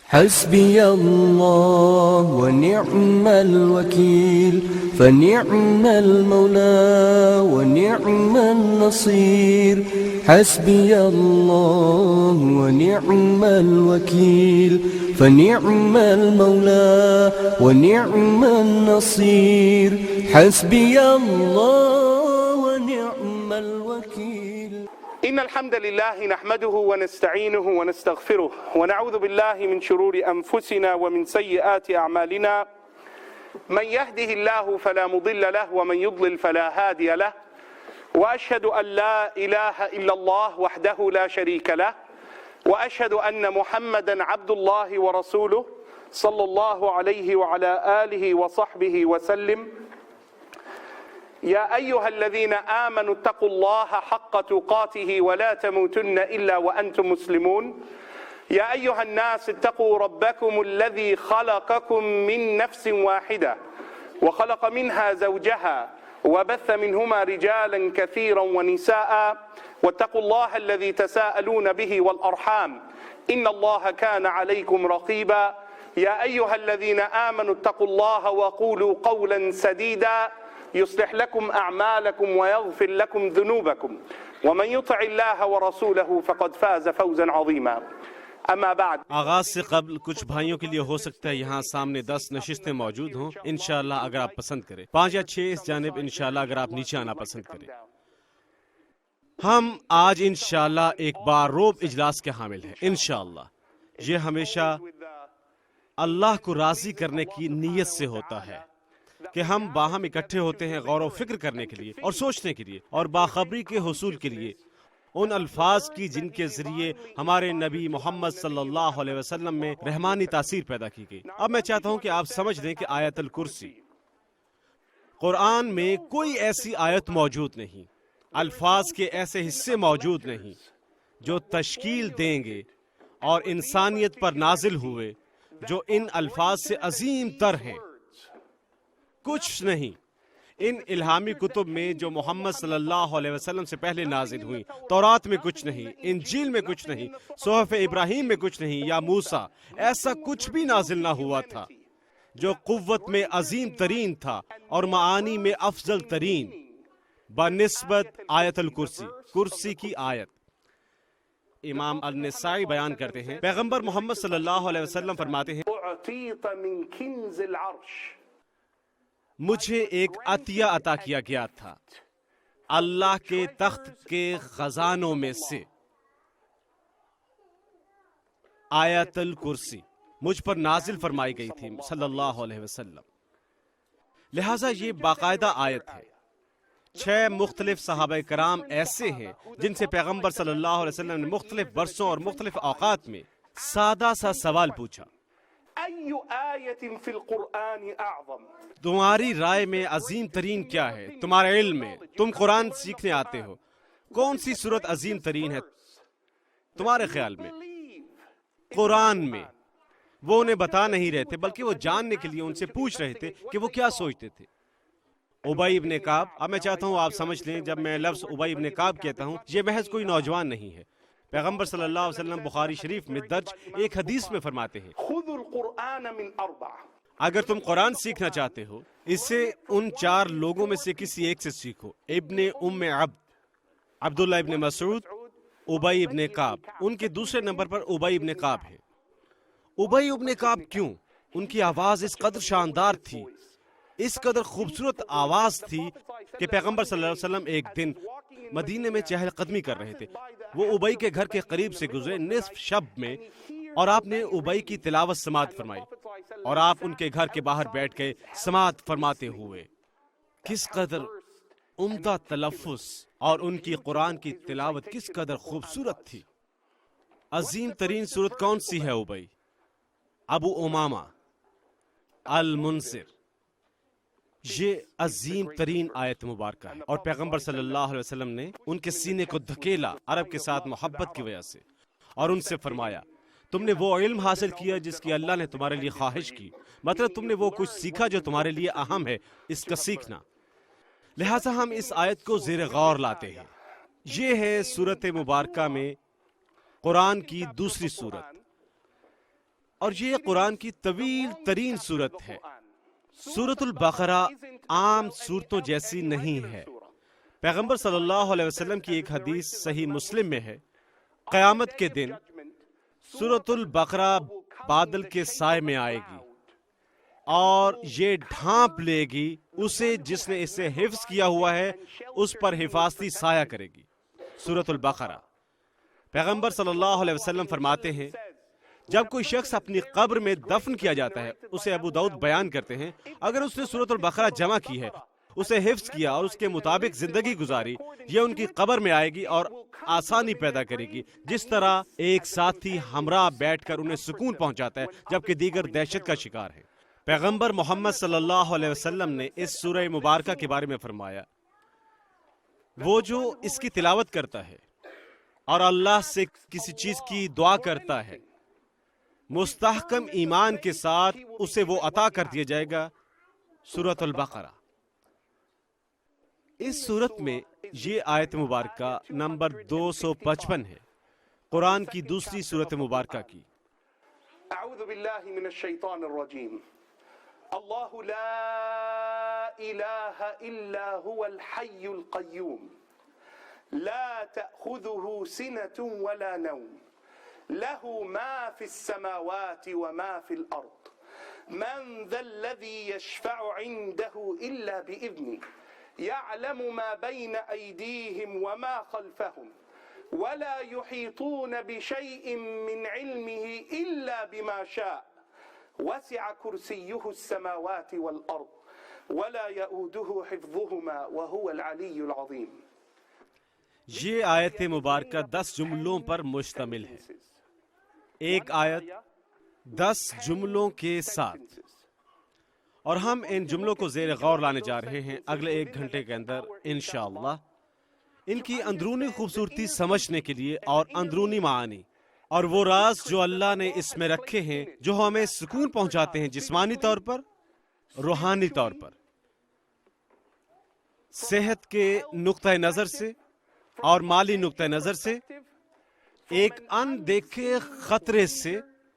حسبي الله ونعم الوكيل فنعم المولى ونعم النصير حسبي الله ونعم الوكيل فنعم المولى ونعم النصير حسبي الله ونعم الوكيل. إن الحمد لله نحمده ونستعينه ونستغفره ونعوذ بالله من شرور أنفسنا ومن سيئات أعمالنا من يهده الله فلا مضل له ومن يضلل فلا هادي له وأشهد أن لا إله إلا الله وحده لا شريك له وأشهد أن محمدا عبد الله ورسوله صلى الله عليه وعلى آله وصحبه وسلم. يا أيها الذين آمنوا اتقوا الله حق تقاته ولا تموتن إلا وأنتم مسلمون. يا أيها الناس اتقوا ربكم الذي خلقكم من نفس واحدة وخلق منها زوجها وبث منهما رجالا كثيرا ونساء واتقوا الله الذي تساءلون به والأرحام إن الله كان عليكم رقيبا. يا أيها الذين آمنوا اتقوا الله وقولوا قولا سديدا يصلح لكم أعمالكم ويغفر لكم ذنوبكم ومن يطع الله ورسوله فقد فاز فوزا عظيما. اما بعد. آغاز سے قبل کچھ بھائیوں کے لیے ہو سکتا ہے یہاں سامنے 10 نشستیں موجود ہوں انشاءاللہ اگر آپ پسند کریں، 5 یا 6 اس جانب انشاءاللہ اگر آپ نیچے آنا پسند کریں. ہم آج انشاءاللہ ایک بار روب اجلاس کے حامل ہیں. انشاءاللہ یہ ہمیشہ اللہ کو راضی کرنے کی نیت سے ہوتا ہے کہ ہم باہم اکٹھے ہوتے ہیں غور و فکر کرنے کے لیے اور سوچنے کے لیے اور باخبری کے حصول کے لیے ان الفاظ کی جن کے ذریعے ہمارے نبی محمد صلی اللہ علیہ وسلم میں رحمانی تاثیر پیدا کی گئی. اب میں چاہتا ہوں کہ آپ سمجھ لیں کہ آیت الکرسی قرآن میں کوئی ایسی آیت موجود نہیں، الفاظ کے ایسے حصے موجود نہیں جو تشکیل دیں گے اور انسانیت پر نازل ہوئے جو ان الفاظ سے عظیم تر ہیں. کچھ نہیں. ان الہامی کتب میں جو محمد صلی اللہ علیہ وسلم سے پہلے نازل ہوئی، تورات میں کچھ نہیں، انجیل میں کچھ نہیں، صحف ابراہیم میں کچھ نہیں، یا موسیٰ، ایسا کچھ بھی نازل نہ ہوا تھا جو قوت میں عظیم ترین تھا اور معانی میں افضل ترین بنسبت آیت الکرسی، کرسی کی آیت. امام النسائی بیان کرتے ہیں، پیغمبر محمد صلی اللہ علیہ وسلم فرماتے ہیں أعطيت من كنز العرش. مجھے ایک عطیہ عطا کیا گیا تھا اللہ کے تخت کے خزانوں میں سے، آیت الکرسی مجھ پر نازل فرمائی گئی تھی صلی اللہ علیہ وسلم. لہٰذا یہ باقاعدہ آیت ہے. 6 مختلف صحابہ کرام ایسے ہیں جن سے پیغمبر صلی اللہ علیہ وسلم نے مختلف برسوں اور مختلف اوقات میں سادہ سا سوال پوچھا، أي آية في القرآن أعظم؟ تمہاری رائے میں عظیم ترین کیا ہے؟ تمہارے علم میں، تم قرآن سیکھنے آتے ہو، کون سی سورت عظیم ترین ہے تمہارے خیال میں؟ قرآن میں. وہ انہیں بتا نہیں رہے تھے بلکہ وہ جاننے کے لیے ان سے پوچھ رہے تھے کہ وہ کیا سوچتے تھے. ابی ابن کعب، اب میں چاہتا ہوں آپ سمجھ لیں جب میں لفظ ابی ابن کعب کہتا ہوں یہ محض کوئی نوجوان نہیں ہے. پیغمبر صلی اللہ علیہ وسلم بخاری شریف میں درج ایک حدیث میں فرماتے ہیں خذوا القرآن من 4. اگر تم قرآن سیکھنا چاہتے ہو اسے ان 4 لوگوں میں سے کسی ایک سے سیکھو. ابن ام عبد، عبداللہ ابن مسعود، ابی ابن کعب. ان کے دوسرے نمبر پر ابی ابن کعب ہے. ابی ابن کعب کیوں؟ ان کی آواز اس قدر شاندار تھی، اس قدر خوبصورت آواز تھی کہ پیغمبر صلی اللہ علیہ وسلم ایک دن مدینے میں چہل قدمی کر رہے تھے. وہ ابی کے گھر کے قریب سے گزرے نصف شب میں اور آپ نے ابی کی تلاوت سماعت فرمائی اور آپ ان کے گھر کے باہر بیٹھ کے سماعت فرماتے ہوئے. کس قدر عمدہ تلفظ اور ان کی قرآن کی تلاوت کس قدر خوبصورت تھی. عظیم ترین سورت کون سی ہے ابی؟ ابو امامہ، المنذر. یہ عظیم ترین آیت مبارکہ ہے اور پیغمبر صلی اللہ علیہ وسلم نے ان کے سینے کو دھکیلا عرب کے ساتھ محبت کی وجہ سے اور ان سے فرمایا تم نے وہ علم حاصل کیا جس کی اللہ نے تمہارے لیے خواہش کی، مطلب تم نے وہ کچھ سیکھا جو تمہارے لیے اہم ہے، اس کا سیکھنا. لہٰذا ہم اس آیت کو زیر غور لاتے ہیں. یہ ہے سورت مبارکہ میں قرآن کی دوسری سورت. اور یہ قرآن کی طویل ترین صورت ہے۔ سورۃ البقرہ عام صورتوں جیسی نہیں ہے۔ پیغمبر صلی اللہ علیہ وسلم کی ایک حدیث صحیح مسلم میں ہے، قیامت کے دن سورۃ البقرہ بادل کے سائے میں آئے گی اور یہ ڈھانپ لے گی اسے جس نے اسے حفظ کیا ہوا ہے، اس پر حفاظتی سایہ کرے گی۔ سورۃ البقرہ۔ پیغمبر صلی اللہ علیہ وسلم فرماتے ہیں جب کوئی شخص اپنی قبر میں دفن کیا جاتا ہے، اسے ابو داؤد بیان کرتے ہیں، اگر اس نے سورۃ البقرہ جمع کی ہے، اسے حفظ کیا اور اس کے مطابق زندگی گزاری، یہ ان کی قبر میں آئے گی اور آسانی پیدا کرے گی، جس طرح ایک ساتھی ہمراہ بیٹھ کر انہیں سکون پہنچاتا ہے جبکہ دیگر دہشت کا شکار ہے۔ پیغمبر محمد صلی اللہ علیہ وسلم نے اس سورہ مبارکہ کے بارے میں فرمایا، وہ جو اس کی تلاوت کرتا ہے اور اللہ سے کسی چیز کی دعا کرتا ہے، مستحکم ایمان کے ساتھ اسے وہ عطا کر دیا جائے گا۔ سورۃ البقرہ۔ اس سورت میں یہ آیت مبارکہ نمبر 255 ہے، قرآن کی دوسری سورت مبارکہ کی۔ اعوذ باللہ من الشیطان الرجیم۔ اللہ لا الہ الا هو الحی القیوم لا تأخذه سنة ولا نوم له ما في السماوات وما في الأرض من ذا الذي يشفع عنده إلا بإذنه يعلم ما بين أيديهم وما خلفهم ولا يحيطون بشيء من علمه إلا بما شاء وسع كرسيه السماوات والأرض ولا يؤوده حفظهما وهو العلي العظيم۔ یہ آیت مبارکہ 10 جملوں پر مشتمل ہے، ایک آیت 10 جملوں کے ساتھ، اور ہم ان جملوں کو زیر غور لانے جا رہے ہیں اگلے 1 گھنٹے کے اندر انشاءاللہ، ان کی اندرونی خوبصورتی سمجھنے کے لیے اور اندرونی معانی اور وہ راز جو اللہ نے اس میں رکھے ہیں جو ہمیں سکون پہنچاتے ہیں جسمانی طور پر، روحانی طور پر، صحت کے نقطہ نظر سے اور مالی نقطہ نظر سے، ایک ان دیکھے خطرے سے،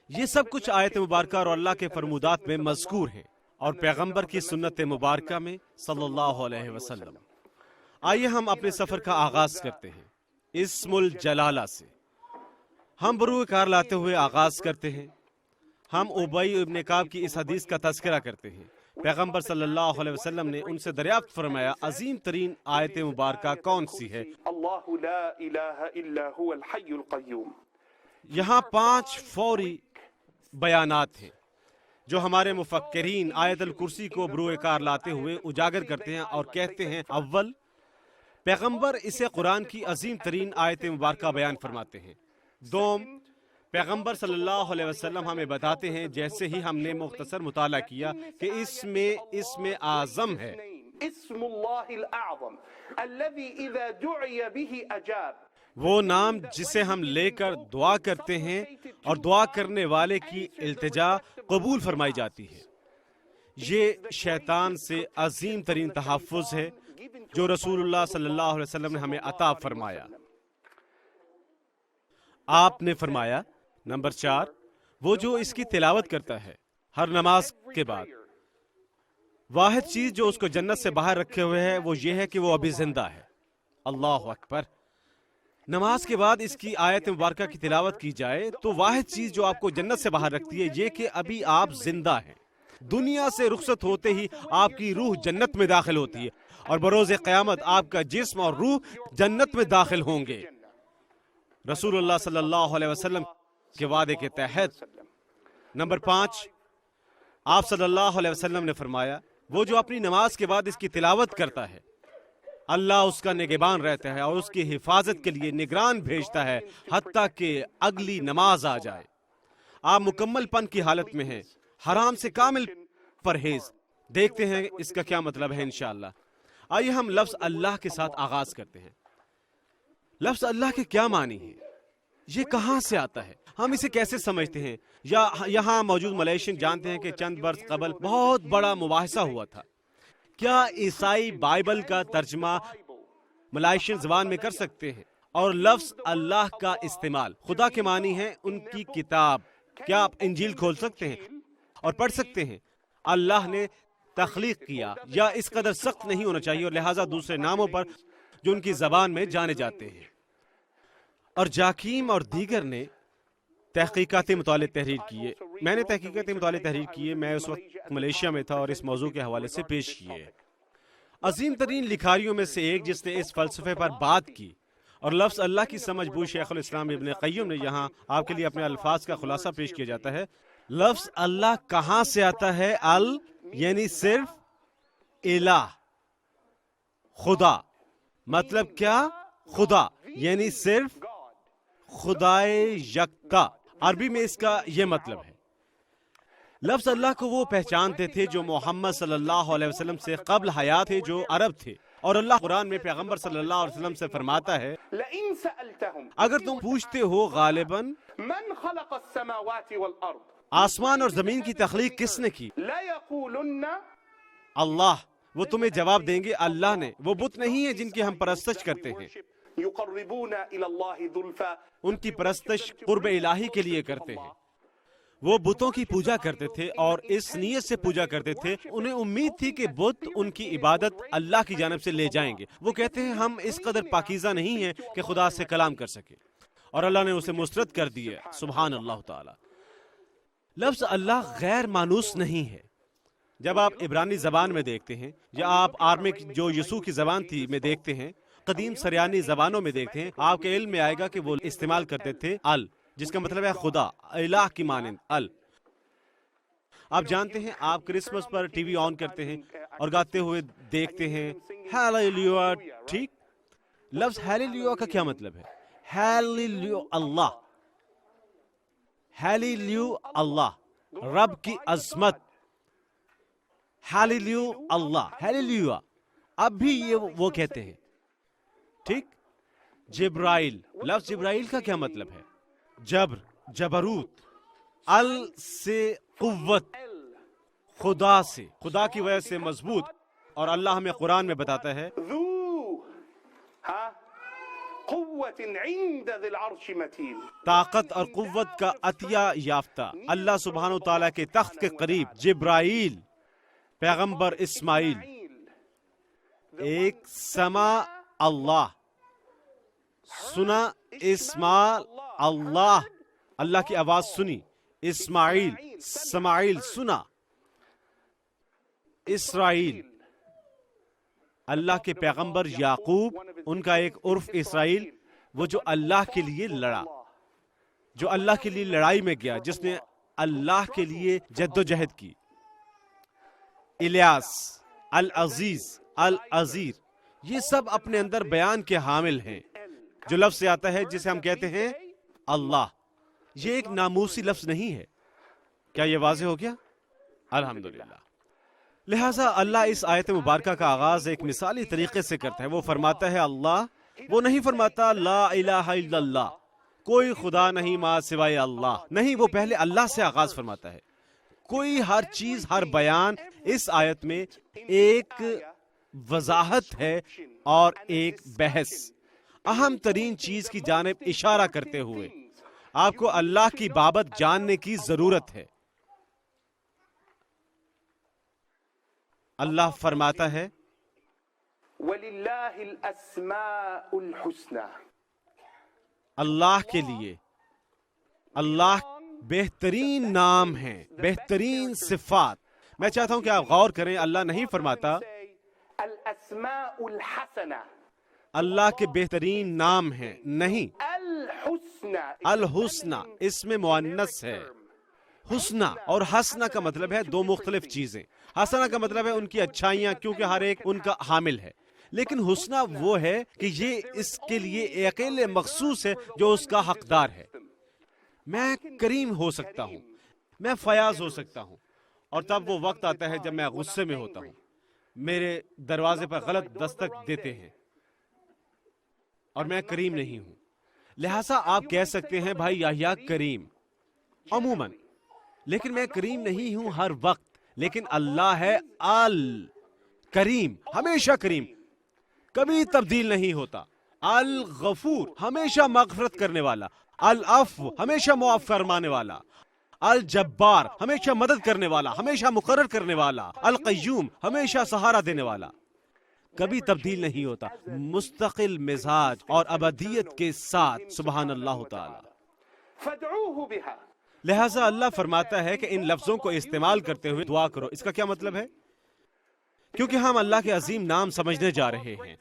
یہ سب کچھ آیت مبارکہ اور اللہ کے فرمودات میں مذکور ہیں اور پیغمبر کی سنت مبارکہ میں صلی اللہ علیہ وسلم۔ آئیے ہم اپنے سفر کا آغاز کرتے ہیں اسم الجلالہ سے۔ ہم بروئے کار لاتے ہوئے آغاز کرتے ہیں۔ ہم ابی ابن کعب کی اس حدیث کا تذکرہ کرتے ہیں۔ پیغمبر صلی اللہ علیہ وسلم نے ان سے دریافت فرمایا، عظیم ترین آیت مبارکہ کون سی ہے؟ اللہ لا الہ الا هو الحی القیوم۔ یہاں 5 فوری بیانات ہیں جو ہمارے مفکرین آیت الکرسی کو بروئے کار لاتے ہوئے اجاگر کرتے ہیں اور کہتے ہیں، اول، پیغمبر اسے قرآن کی عظیم ترین آیت مبارکہ بیان فرماتے ہیں۔ دوم، پیغمبر صلی اللہ علیہ وسلم ہمیں بتاتے ہیں، جیسے ہی ہم نے مختصر مطالعہ کیا، کہ اس میں اسم اعظم ہے، اسم اللہ الاعظم الذي اذا دعی به اجاب، وہ نام جسے ہم لے کر دعا کرتے ہیں اور دعا کرنے والے کی التجا قبول فرمائی جاتی ہے۔ یہ شیطان سے عظیم ترین تحفظ ہے جو رسول اللہ صلی اللہ علیہ وسلم نے ہمیں عطا فرمایا۔ آپ نے فرمایا، نمبر 4، وہ جو اس کی تلاوت کرتا ہے ہر نماز کے بعد، واحد چیز جو اس کو جنت سے باہر رکھے ہوئے ہے وہ یہ ہے کہ وہ ابھی زندہ ہے۔ اللہ اکبر۔ نماز کے بعد اس کی آیت مبارکہ کی تلاوت کی جائے تو واحد چیز جو آپ کو جنت سے باہر رکھتی ہے یہ کہ ابھی آپ زندہ ہیں۔ دنیا سے رخصت ہوتے ہی آپ کی روح جنت میں داخل ہوتی ہے اور بروز قیامت آپ کا جسم اور روح جنت میں داخل ہوں گے، رسول اللہ صلی اللہ علیہ وسلم کے وعدے کے تحت۔ نمبر 5، آپ صلی اللہ علیہ وسلم نے فرمایا، وہ جو اپنی نماز کے بعد اس کی تلاوت کرتا ہے، اللہ اس کا نگہبان رہتا ہے اور اس کی حفاظت کے لیے نگران بھیجتا ہے حتیٰ کہ اگلی نماز آ جائے۔ آپ مکمل پن کی حالت میں ہیں، حرام سے کامل پرہیز۔ دیکھتے ہیں اس کا کیا مطلب ہے انشاءاللہ۔ آئیے ہم لفظ اللہ کے ساتھ آغاز کرتے ہیں۔ لفظ اللہ کے کیا معنی ہے؟ یہ کہاں سے آتا ہے؟ ہم اسے کیسے سمجھتے ہیں؟ یا یہاں موجود ملیشین جانتے ہیں کہ چند برس قبل بہت بڑا مباحثہ ہوا تھا، کیا عیسائی بائبل کا ترجمہ ملائیشین زبان میں کر سکتے ہیں؟ اور لفظ اللہ کا استعمال، خدا کے معنی ہے ان کی کتاب، کیا آپ انجیل کھول سکتے ہیں اور پڑھ سکتے ہیں؟ اللہ نے تخلیق کیا، یا اس قدر سخت نہیں ہونا چاہیے، اور لہٰذا دوسرے ناموں پر جو ان کی زبان میں جانے جاتے ہیں۔ اور جاکیم اور دیگر نے تحقیقاتی مطالعے تحریر کیے، میں نے تحقیقاتی مطالعے تحریر کیے، میں اس وقت ملیشیا میں تھا اور اس موضوع کے حوالے سے پیش کیے۔ عظیم ترین لکھاریوں میں سے ایک جس نے اس فلسفے پر بات کی، اور لفظ اللہ کی سمجھ بوجھ شیخ الاسلام ابن قیم نے یہاں آپ کے لیے اپنے الفاظ کا خلاصہ پیش کیا جاتا ہے۔ لفظ اللہ کہاں سے آتا ہے؟ یعنی صرف الہ، خدا۔ مطلب کیا؟ خدا یعنی صرف خدائے یکتا۔ عربی میں اس کا یہ مطلب ہے۔ لفظ اللہ کو وہ پہچانتے تھے جو محمد صلی اللہ علیہ وسلم سے قبل حیات تھے، جو عرب تھے، اور اللہ قرآن میں پیغمبر صلی اللہ علیہ وسلم سے فرماتا ہے لئن سألتهم اگر تم پوچھتے ہو غالباً من خلق السماوات والارض آسمان اور زمین کی تخلیق کس نے کی، ليقولن اللہ، وہ تمہیں جواب دیں گے اللہ نے۔ وہ بت نہیں ہیں جن کی ہم پرستش کرتے ہیں، يقربون الى الله زلفى، ان کی پرستش قرب الہی کے لیے کرتے ہیں۔ وہ بتوں کی پوجا کرتے تھے اور اس نیت سے پوجا کرتے تھے، انہیں امید تھی کہ بت ان کی عبادت اللہ کی جانب سے لے جائیں گے۔ وہ کہتے ہیں ہم اس قدر پاکیزہ نہیں ہیں کہ خدا سے کلام کر سکے، اور اللہ نے اسے مسترد کر دیا۔ سبحان اللہ تعالی۔ لفظ اللہ غیر مانوس نہیں ہے۔ جب آپ عبرانی زبان میں دیکھتے ہیں، یا آپ آرمک جو یسوع کی زبان تھی میں دیکھتے ہیں، قدیم سریانی زبانوں میں دیکھتے ہیں، آپ کے علم میں آئے گا کہ وہ استعمال کرتے تھے ال، جس کا مطلب ہے خدا، الہ کی مانند ال۔ آپ جانتے ہیں، آپ کرسمس پر ٹی وی آن کرتے ہیں اور گاتے ہوئے دیکھتے ہیں ہیلیلویا، ٹھیک؟ لفظ ہیلیلویا کا کیا مطلب ہے؟ ہیلیلویا اللہ، ہیلیلویا اللہ، رب کی عظمت، ہیلیلویا اللہ، ہیلیلویا۔ اب بھی یہ وہ کہتے ہیں، ٹھیک؟ جبرائیل، لفظ جبرائیل کا کیا مطلب ہے؟ جبر، جبروت، ال سے قوت، خدا سے، خدا کی وجہ سے مضبوط۔ اور اللہ ہمیں قرآن میں بتاتا ہے ذو قوة عند ذي العرش متين، طاقت اور قوت کا عطیہ یافتہ، اللہ سبحانہ و تعالیٰ کے تخت کے قریب جبرائیل، پیغمبر اسماعیل، ایک سما اللہ، سنا اسماعیل اللہ، اللہ کی آواز سنی، اسماعیل، سماعیل سنا، اسرائیل، اللہ کے پیغمبر یعقوب، ان کا ایک عرف اسرائیل، وہ جو اللہ کے لیے لڑا، جو اللہ کے لیے لڑائی میں گیا، جس نے اللہ کے لیے جد و جہد کی۔ الیاس، العزیز، العزیر، یہ سب اپنے اندر بیان کے حامل ہیں۔ جو لفظ سے آتا ہے جسے ہم کہتے ہیں اللہ، یہ ایک ناموسی لفظ نہیں ہے۔ کیا یہ واضح ہو گیا؟ الحمدللہ۔ لہٰذا اللہ اس آیت مبارکہ کا آغاز ایک مثالی طریقے سے کرتا ہے۔ وہ فرماتا ہے اللہ، وہ نہیں فرماتا لا الہ الا اللہ، کوئی خدا نہیں ماں سوائے اللہ، نہیں، وہ پہلے اللہ سے آغاز فرماتا ہے۔ کوئی ہر چیز، ہر بیان اس آیت میں ایک وضاحت ہے اور ایک بحث، اہم ترین چیز کی جانب اشارہ کرتے ہوئے آپ کو اللہ کی بابت جاننے کی ضرورت ہے۔ اللہ فرماتا ہے وَلِلَّهِ الْأَسْمَاءُ الْحُسْنَى، اللہ کے لیے، اللہ بہترین نام ہیں، بہترین صفات۔ میں چاہتا ہوں کہ آپ غور کریں، اللہ نہیں فرماتا الْأَسْمَاءُ الْحَسَنَى، اللہ کے بہترین نام ہیں، نہیں، الحسنى، الحسنہ اس میں مؤنث ہے۔ حسنہ اور حسنہ کا مطلب ہے دو مختلف چیزیں۔ حسنہ کا مطلب ہے ان کی اچھائیاں، کیونکہ ہر ایک ان کا حامل ہے، لیکن حسنہ وہ ہے کہ یہ اس کے لیے اکیلے مخصوص ہے جو اس کا حقدار ہے۔ میں کریم ہو سکتا ہوں، میں فیاض ہو سکتا ہوں، اور تب وہ وقت آتا ہے جب میں غصے میں ہوتا ہوں، میرے دروازے پر غلط دستک دیتے ہیں اور میں کریم نہیں ہوں۔ لہٰذا آپ کہہ سکتے ہیں بھائی یحییٰ کریم عموماً، لیکن میں کریم نہیں ہوں ہر وقت، لیکن اللہ ہے الکریم، ہمیشہ کریم، کبھی تبدیل نہیں ہوتا۔ الغفور، ہمیشہ مغفرت کرنے والا۔ العفو، ہمیشہ معاف فرمانے والا۔ الجبار ہمیشہ مدد کرنے والا، ہمیشہ مقرر کرنے والا، القیوم ہمیشہ سہارا دینے والا، کبھی تبدیل نہیں ہوتا، مستقل مزاج اور ابدیت کے ساتھ، سبحان اللہ تعالی۔ فادعوه بها، لہٰذا اللہ فرماتا ہے کہ ان لفظوں کو استعمال کرتے ہوئے دعا کرو۔ اس کا کیا مطلب ہے؟ کیونکہ ہم اللہ کے عظیم نام سمجھنے جا رہے ہیں،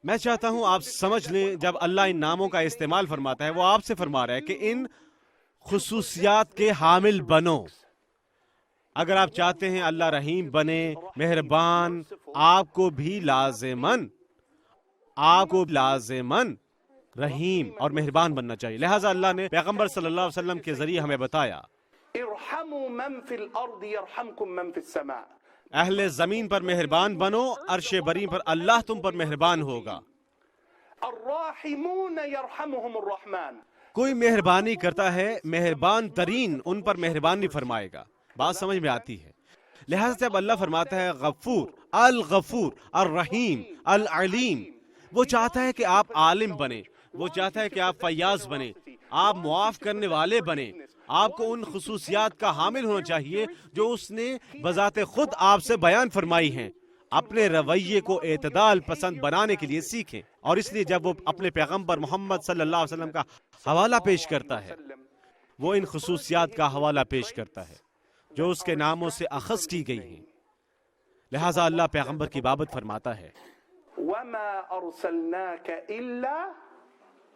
میں چاہتا ہوں آپ سمجھ لیں، جب اللہ ان ناموں کا استعمال فرماتا ہے، وہ آپ سے فرما رہا ہے کہ ان خصوصیات کے حامل بنو۔ اگر آپ چاہتے ہیں اللہ رحیم بنے، مہربان، آپ کو بھی لازماً رحیم اور مہربان بننا چاہیے۔ لہٰذا اللہ نے پیغمبر صلی اللہ علیہ وسلم کے ذریعے ہمیں بتایا، ارحموا من فی الارض یرحمکم من فی السماء، اہل زمین پر مہربان بنو، عرش بری پر اللہ تم پر مہربان ہوگا۔ الراحمون یرحمهم الرحمن، کوئی مہربانی کرتا ہے، مہربان ترین ان پر مہربانی فرمائے گا۔ بات سمجھ میں آتی ہے؟ لہٰذا جب اللہ فرماتا ہے غفور، الغفور، الرحیم، العلیم، وہ چاہتا ہے کہ آپ عالم بنے، وہ چاہتا ہے کہ آپ فیاض بنے، آپ معاف کرنے والے بنے۔ آپ کو ان خصوصیات کا حامل ہونا چاہیے جو اس نے بذات خود آپ سے بیان فرمائی ہیں۔ اپنے رویے کو اعتدال پسند بنانے کے لیے سیکھیں، اور اس لیے جب وہ اپنے پیغمبر محمد صلی اللہ علیہ وسلم کا حوالہ پیش کرتا ہے، وہ ان خصوصیات کا حوالہ پیش کرتا ہے جو اس کے ناموں سے اخذ کی گئی ہیں۔ لہٰذا اللہ پیغمبر کی بابت فرماتا ہے، وما ارسلناک الا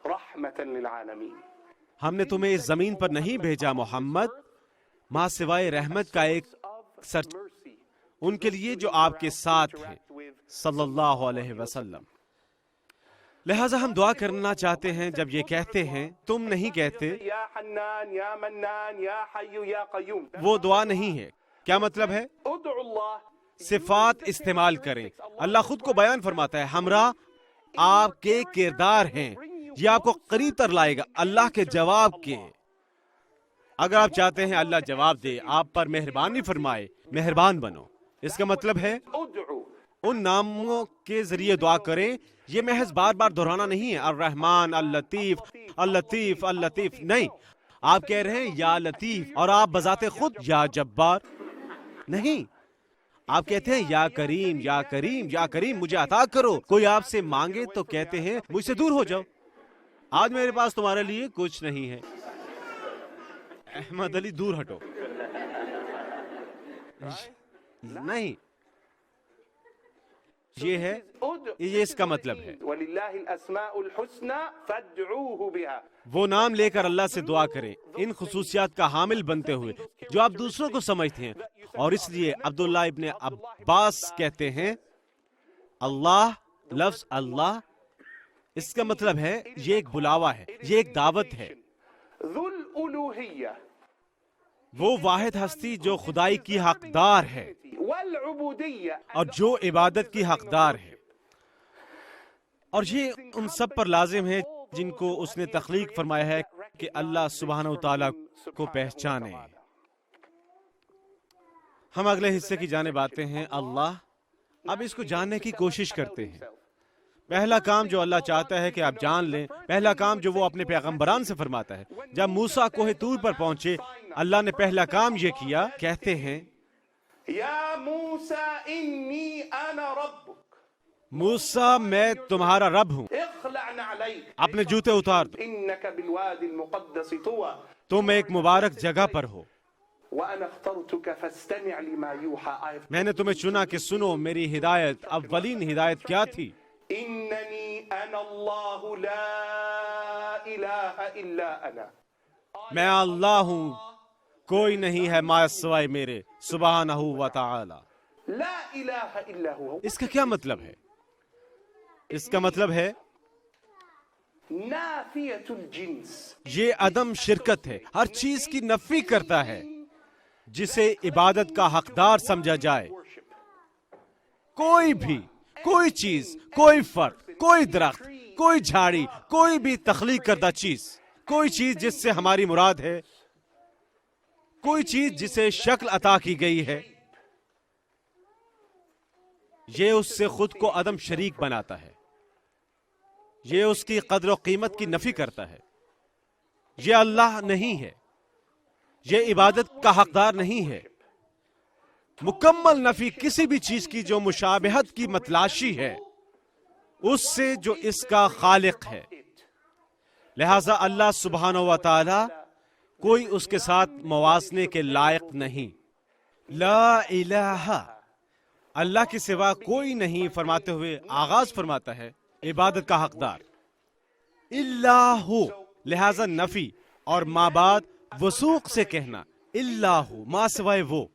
رحمتا للعالمین، ہم نے تمہیں اس زمین پر نہیں بھیجا محمد ماں سوائے رحمت کا ایک سرچ ان کے لیے جو آپ کے ساتھ ہیں صلی اللہ علیہ وسلم۔ لہٰذا ہم دعا کرنا چاہتے ہیں، جب یہ کہتے ہیں، تم نہیں کہتے، یا حنان یا منان یا حی یا قیوم، وہ دعا نہیں ہے۔ کیا مطلب ہے؟ ادعو اللہ، صفات استعمال کریں۔ اللہ خود کو بیان فرماتا ہے، ہمراہ آپ کے کردار ہیں، یہ آپ کو قریب تر لائے گا اللہ کے جواب کے۔ اگر آپ چاہتے ہیں اللہ جواب دے، آپ پر مہربانی فرمائے، مہربان بنو۔ اس کا مطلب ہے ادعو، ان ناموں کے ذریعے دعا کریں۔ یہ محض بار بار دہرانا نہیں ہے، الرحمن، اللطیف، اللطیف، اللطیف، نہیں، آپ کہہ رہے ہیں یا لطیف، اور آپ بذات خود یا جبار نہیں، آپ کہتے ہیں یا کریم، یا کریم، یا کریم، مجھے عطا کرو۔ کوئی آپ سے مانگے تو کہتے ہیں مجھ سے دور ہو جاؤ، آج میرے پاس تمہارے لیے کچھ نہیں ہے، احمد علی دور ہٹو، نہیں، یہ ہے، یہ اس کا مطلب ہے وَلِلَّهِ الْأَسْمَاءُ الْحُسْنَى فَادْعُوهُ بِهَا، وہ نام لے کر اللہ سے دعا کریں ان خصوصیات کا حامل بنتے ہوئے جو آپ دوسروں کو سمجھتے ہیں۔ اور اس لیے عبداللہ ابن عباس کہتے ہیں، اللہ، لفظ اللہ، اس کا مطلب ہے یہ ایک بلاوا ہے، یہ ایک دعوت ہے۔ ذو الالوہیہ وہ واحد ہستی جو خدائی کی حقدار ہے والعبودیہ، اور جو عبادت کی حقدار ہے، اور یہ ان سب پر لازم ہے جن کو اس نے تخلیق فرمایا ہے کہ اللہ سبحانہ و تعالیٰ کو پہچانے۔ ہم اگلے حصے کی جانب آتے ہیں، اللہ۔ اب اس کو جاننے کی کوشش کرتے ہیں۔ پہلا کام جو اللہ چاہتا ہے کہ آپ جان لیں، پہلا کام جو وہ اپنے پیغمبران سے فرماتا ہے، جب موسیٰ کوہ طور پر پہنچے، اللہ نے پہلا کام یہ کیا، کہتے ہیں، یا موسیٰ انی انا ربک، موسیٰ میں تمہارا رب ہوں، اخلع نعلیک، اپنے جوتے اتار دو، انک بالوادی المقدس طوى، تم ایک مبارک جگہ پر ہو، وانا اخترتک فاستمع لما یوحى، میں نے تمہیں چنا کہ سنو میری ہدایت۔ اولین ہدایت کیا تھی؟ اننی انا اللہ لا الہ الا انا، میں اللہ ہوں، کوئی نہیں ہے ما سوائے میرے، سبحانہ و تعالی۔ لا الہ الا هو، اس کا کیا مطلب ہے؟ اس کا مطلب ہے نافیۃ الجنس، یہ عدم شرکت ہے، ہر چیز کی نفی کرتا ہے جسے عبادت کا حقدار سمجھا جائے۔ کوئی بھی، کوئی چیز، کوئی فرد، کوئی درخت، کوئی جھاڑی، کوئی بھی تخلیق کردہ چیز، کوئی چیز جس سے ہماری مراد ہے، کوئی چیز جسے شکل عطا کی گئی ہے، یہ اس سے خود کو عدم شریک بناتا ہے، یہ اس کی قدر و قیمت کی نفی کرتا ہے، یہ اللہ نہیں ہے، یہ عبادت کا حقدار نہیں ہے۔ مکمل نفی کسی بھی چیز کی جو مشابہت کی متلاشی ہے اس سے جو اس کا خالق ہے۔ لہذا اللہ سبحانہ و تعالی کوئی اس کے ساتھ موازنے کے لائق نہیں۔ لا الہ، اللہ کے سوا کوئی نہیں فرماتے ہوئے آغاز فرماتا ہے عبادت کا حقدار الا ہو، لہذا نفی اور ما بعد وثوق سے کہنا الا ہو، ما سوائے وہ،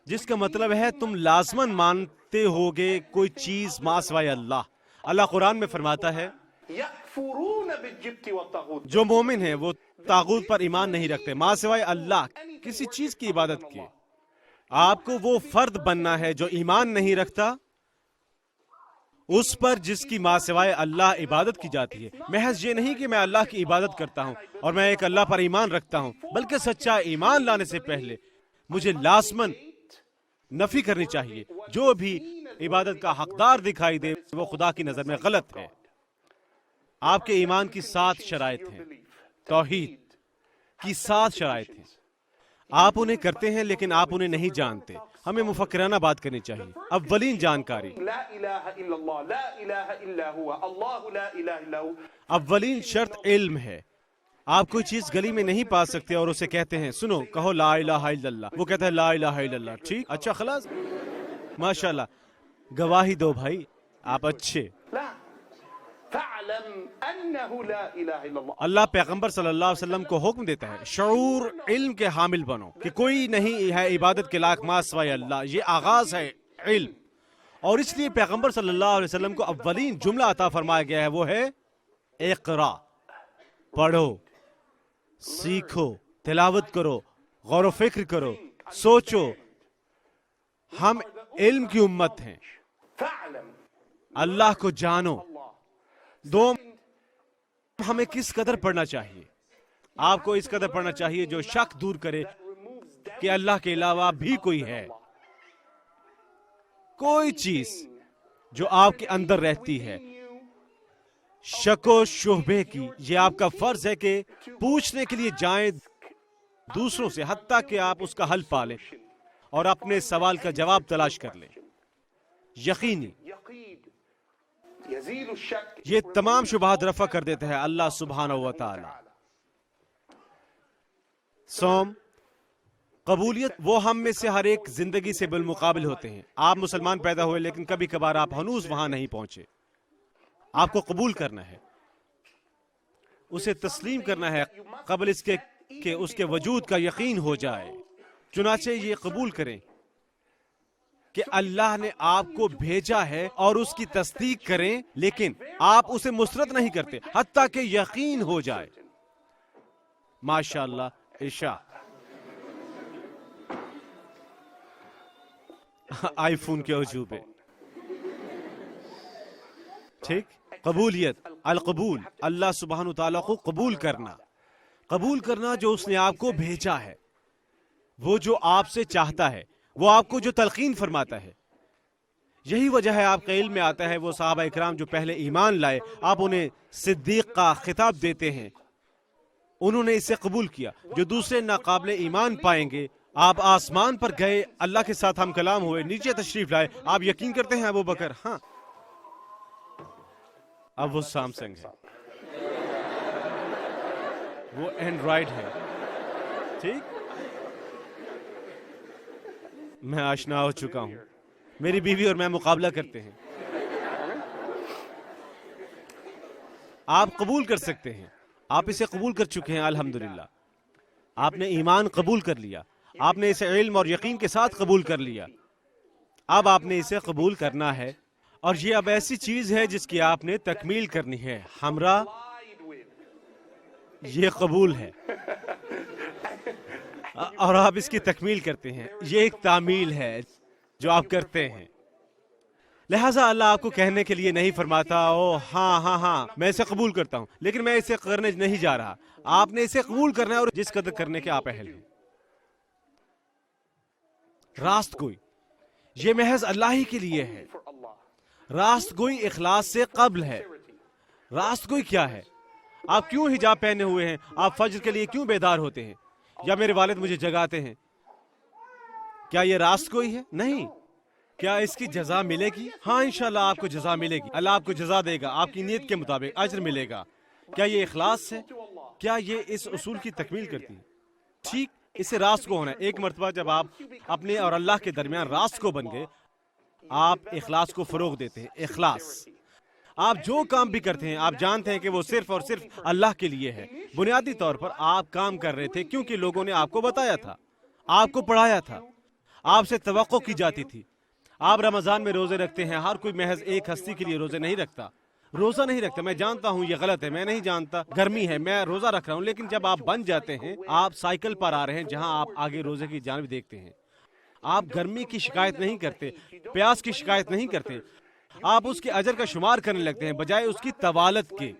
جس کا مطلب ہے تم لازماً مانتے ہوگے کوئی چیز ما سوائے اللہ۔ اللہ قرآن میں فرماتا ہے یکفرون بالجبت والطاغوت، جو مومن ہیں وہ طاغوت پر ایمان نہیں رکھتے ما سوائے اللہ کسی چیز کی عبادت کیے۔ آپ کو وہ فرد بننا ہے جو ایمان نہیں رکھتا اس پر جس کی ما سوائے اللہ عبادت کی جاتی ہے۔ محض یہ نہیں کہ میں اللہ کی عبادت کرتا ہوں اور میں ایک اللہ پر ایمان رکھتا ہوں، بلکہ سچا ایمان لانے سے پہلے مجھے لازماً نفی کرنی چاہیے جو بھی عبادت کا حقدار دکھائی دے وہ خدا کی نظر میں غلط ہے۔ آپ کے ایمان کی 7 شرائط ہیں، توحید کی 7 شرائط ہیں۔ آپ انہیں کرتے ہیں لیکن آپ انہیں نہیں جانتے۔ ہمیں مفکرانہ بات کرنی چاہیے۔ اولین جانکاری، لا الہ الا اللہ، لا الہ الا ہوا، اللہ لا الہ الا ہوا۔ اولین شرط علم ہے۔ آپ کوئی چیز گلی میں نہیں پا سکتے اور اسے کہتے ہیں سنو کہو لا الہ الا اللہ، وہ کہتا ہے لا الہ الا اللہ، ٹھیک، اچھا، خلاص، ماشاءاللہ، گواہی دو بھائی، آپ اچھے۔ لا، فاعلم انہ لا الہ الا اللہ۔ اللہ پیغمبر صلی اللہ علیہ وسلم کو حکم دیتا ہے شعور علم کے حامل بنو کہ کوئی نہیں ہے عبادت کے لائق ما سوائے اللہ۔ یہ آغاز ہے علم، اور اس لیے پیغمبر صلی اللہ علیہ وسلم کو اولین جملہ عطا فرمایا گیا ہے، وہ ہے اقرا، پڑھو، سیکھو، تلاوت کرو، غور و فکر کرو، سوچو۔ ہم علم کی امت ہیں، فاعلم اللہ کو جانو۔ دو، ہمیں کس قدر پڑھنا چاہیے؟ آپ کو اس قدر پڑھنا چاہیے جو شک دور کرے کہ اللہ کے علاوہ بھی کوئی ہے۔ کوئی چیز جو آپ کے اندر رہتی ہے شک و شبہے کی، یہ آپ کا فرض ہے کہ پوچھنے کے لیے جائیں دوسروں سے، حتیٰ کہ آپ اس کا حل پالیں اور اپنے سوال کا جواب تلاش کر لیں۔ یقینی یقین یزیل الشک، یہ تمام شبہات رفع کر دیتا ہے اللہ سبحانہ و تعالی۔ سوم، قبولیت، وہ ہم میں سے ہر ایک زندگی سے بالمقابل ہوتے ہیں۔ آپ مسلمان پیدا ہوئے لیکن کبھی کبھار آپ ہنوز وہاں نہیں پہنچے۔ آپ کو قبول کرنا ہے، اسے تسلیم کرنا ہے قبل اس کے کہ اس کے وجود کا یقین ہو جائے۔ چنانچہ یہ قبول کریں کہ اللہ نے آپ کو بھیجا ہے اور اس کی تصدیق کریں، لیکن آپ اسے مسرت نہیں کرتے حتیٰ کہ یقین ہو جائے۔ ماشاءاللہ، عشاء، آئی فون کے عجوبے، ٹھیک۔ قبولیت، القبول، اللہ سبحانہ تعالیٰ کو قبول کرنا، قبول کرنا جو اس نے آپ کو بھیجا ہے، وہ جو آپ سے چاہتا ہے، وہ آپ کو جو تلقین فرماتا ہے۔ یہی وجہ ہے آپ کے علم میں آتا ہے وہ صحابہ اکرام جو پہلے ایمان لائے آپ انہیں صدیق کا خطاب دیتے ہیں، انہوں نے اسے قبول کیا۔ جو دوسرے ناقابل ایمان پائیں گے، آپ آسمان پر گئے، اللہ کے ساتھ ہم کلام ہوئے، نیچے تشریف لائے، آپ یقین کرتے ہیں ابو بکر؟ ہاں، اب وہ سامسنگ ہے، وہ اینڈرائیڈ ہے، ٹھیک، میں آشنا ہو چکا ہوں، میری بیوی اور میں مقابلہ کرتے ہیں۔ آپ قبول کر سکتے ہیں، آپ اسے قبول کر چکے ہیں، الحمدللہ۔ آپ نے ایمان قبول کر لیا، آپ نے اسے علم اور یقین کے ساتھ قبول کر لیا۔ اب آپ نے اسے قبول کرنا ہے، اور یہ اب ایسی چیز ہے جس کی آپ نے تکمیل کرنی ہے۔ ہمراہ یہ قبول ہے اور آپ اس کی تکمیل کرتے ہیں، یہ ایک تعمیل ہے جو آپ کرتے ہیں۔ لہٰذا اللہ آپ کو کہنے کے لیے نہیں فرماتا او ہاں ہاں ہاں میں اسے قبول کرتا ہوں لیکن میں اسے کرنے نہیں جا رہا۔ آپ نے اسے قبول کرنا ہے اور جس قدر کرنے کے آپ اہل ہیں۔ راست گوئی یہ محض اللہ ہی کے لیے ہے۔ راست گوئی اخلاص سے قبل ہے۔ راست گوئی کیا ہے؟ آپ کیوں حجاب پہنے ہوئے ہیں؟ آپ فجر کے لیے کیوں بیدار ہوتے ہیں؟ یا میرے والد مجھے جگاتے ہیں، کیا یہ راست کوئی ہے؟ نہیں۔ کیا اس کی جزا ملے گی؟ ہاں انشاءاللہ آپ کو جزا ملے گی، اللہ آپ کو جزا دے گا، آپ کی نیت کے مطابق اجر ملے گا۔ کیا یہ اخلاص ہے؟ کیا یہ اس اصول کی تکمیل کرتی ہے؟ ٹھیک، اسے راست کو ہونا ہے۔ ایک مرتبہ جب آپ اپنے اور اللہ کے درمیان راست کو بن گئے، آپ اخلاص کو فروغ دیتے ہیں۔ اخلاص، آپ جو کام بھی کرتے ہیں آپ جانتے ہیں کہ وہ صرف اور صرف اللہ کے لیے ہے۔ بنیادی طور پر آپ کام کر رہے تھے کیونکہ لوگوں نے آپ کو بتایا تھا، آپ کو پڑھایا تھا، آپ سے توقع کی جاتی تھی۔ آپ رمضان میں روزے رکھتے ہیں، ہر کوئی محض ایک ہستی کے لیے روزے نہیں رکھتا، روزہ نہیں رکھتا۔ میں جانتا ہوں یہ غلط ہے، میں نہیں جانتا، گرمی ہے، میں روزہ رکھ رہا ہوں، لیکن جب آپ بن جاتے ہیں، آپ سائیکل پر آ رہے ہیں جہاں آپ آگے روزے کی جانب دیکھتے ہیں، آپ گرمی کی شکایت نہیں کرتے، پیاس کی شکایت نہیں کرتے، آپ اس کے اجر کا شمار کرنے لگتے ہیں بجائے اس کی طوالت کے۔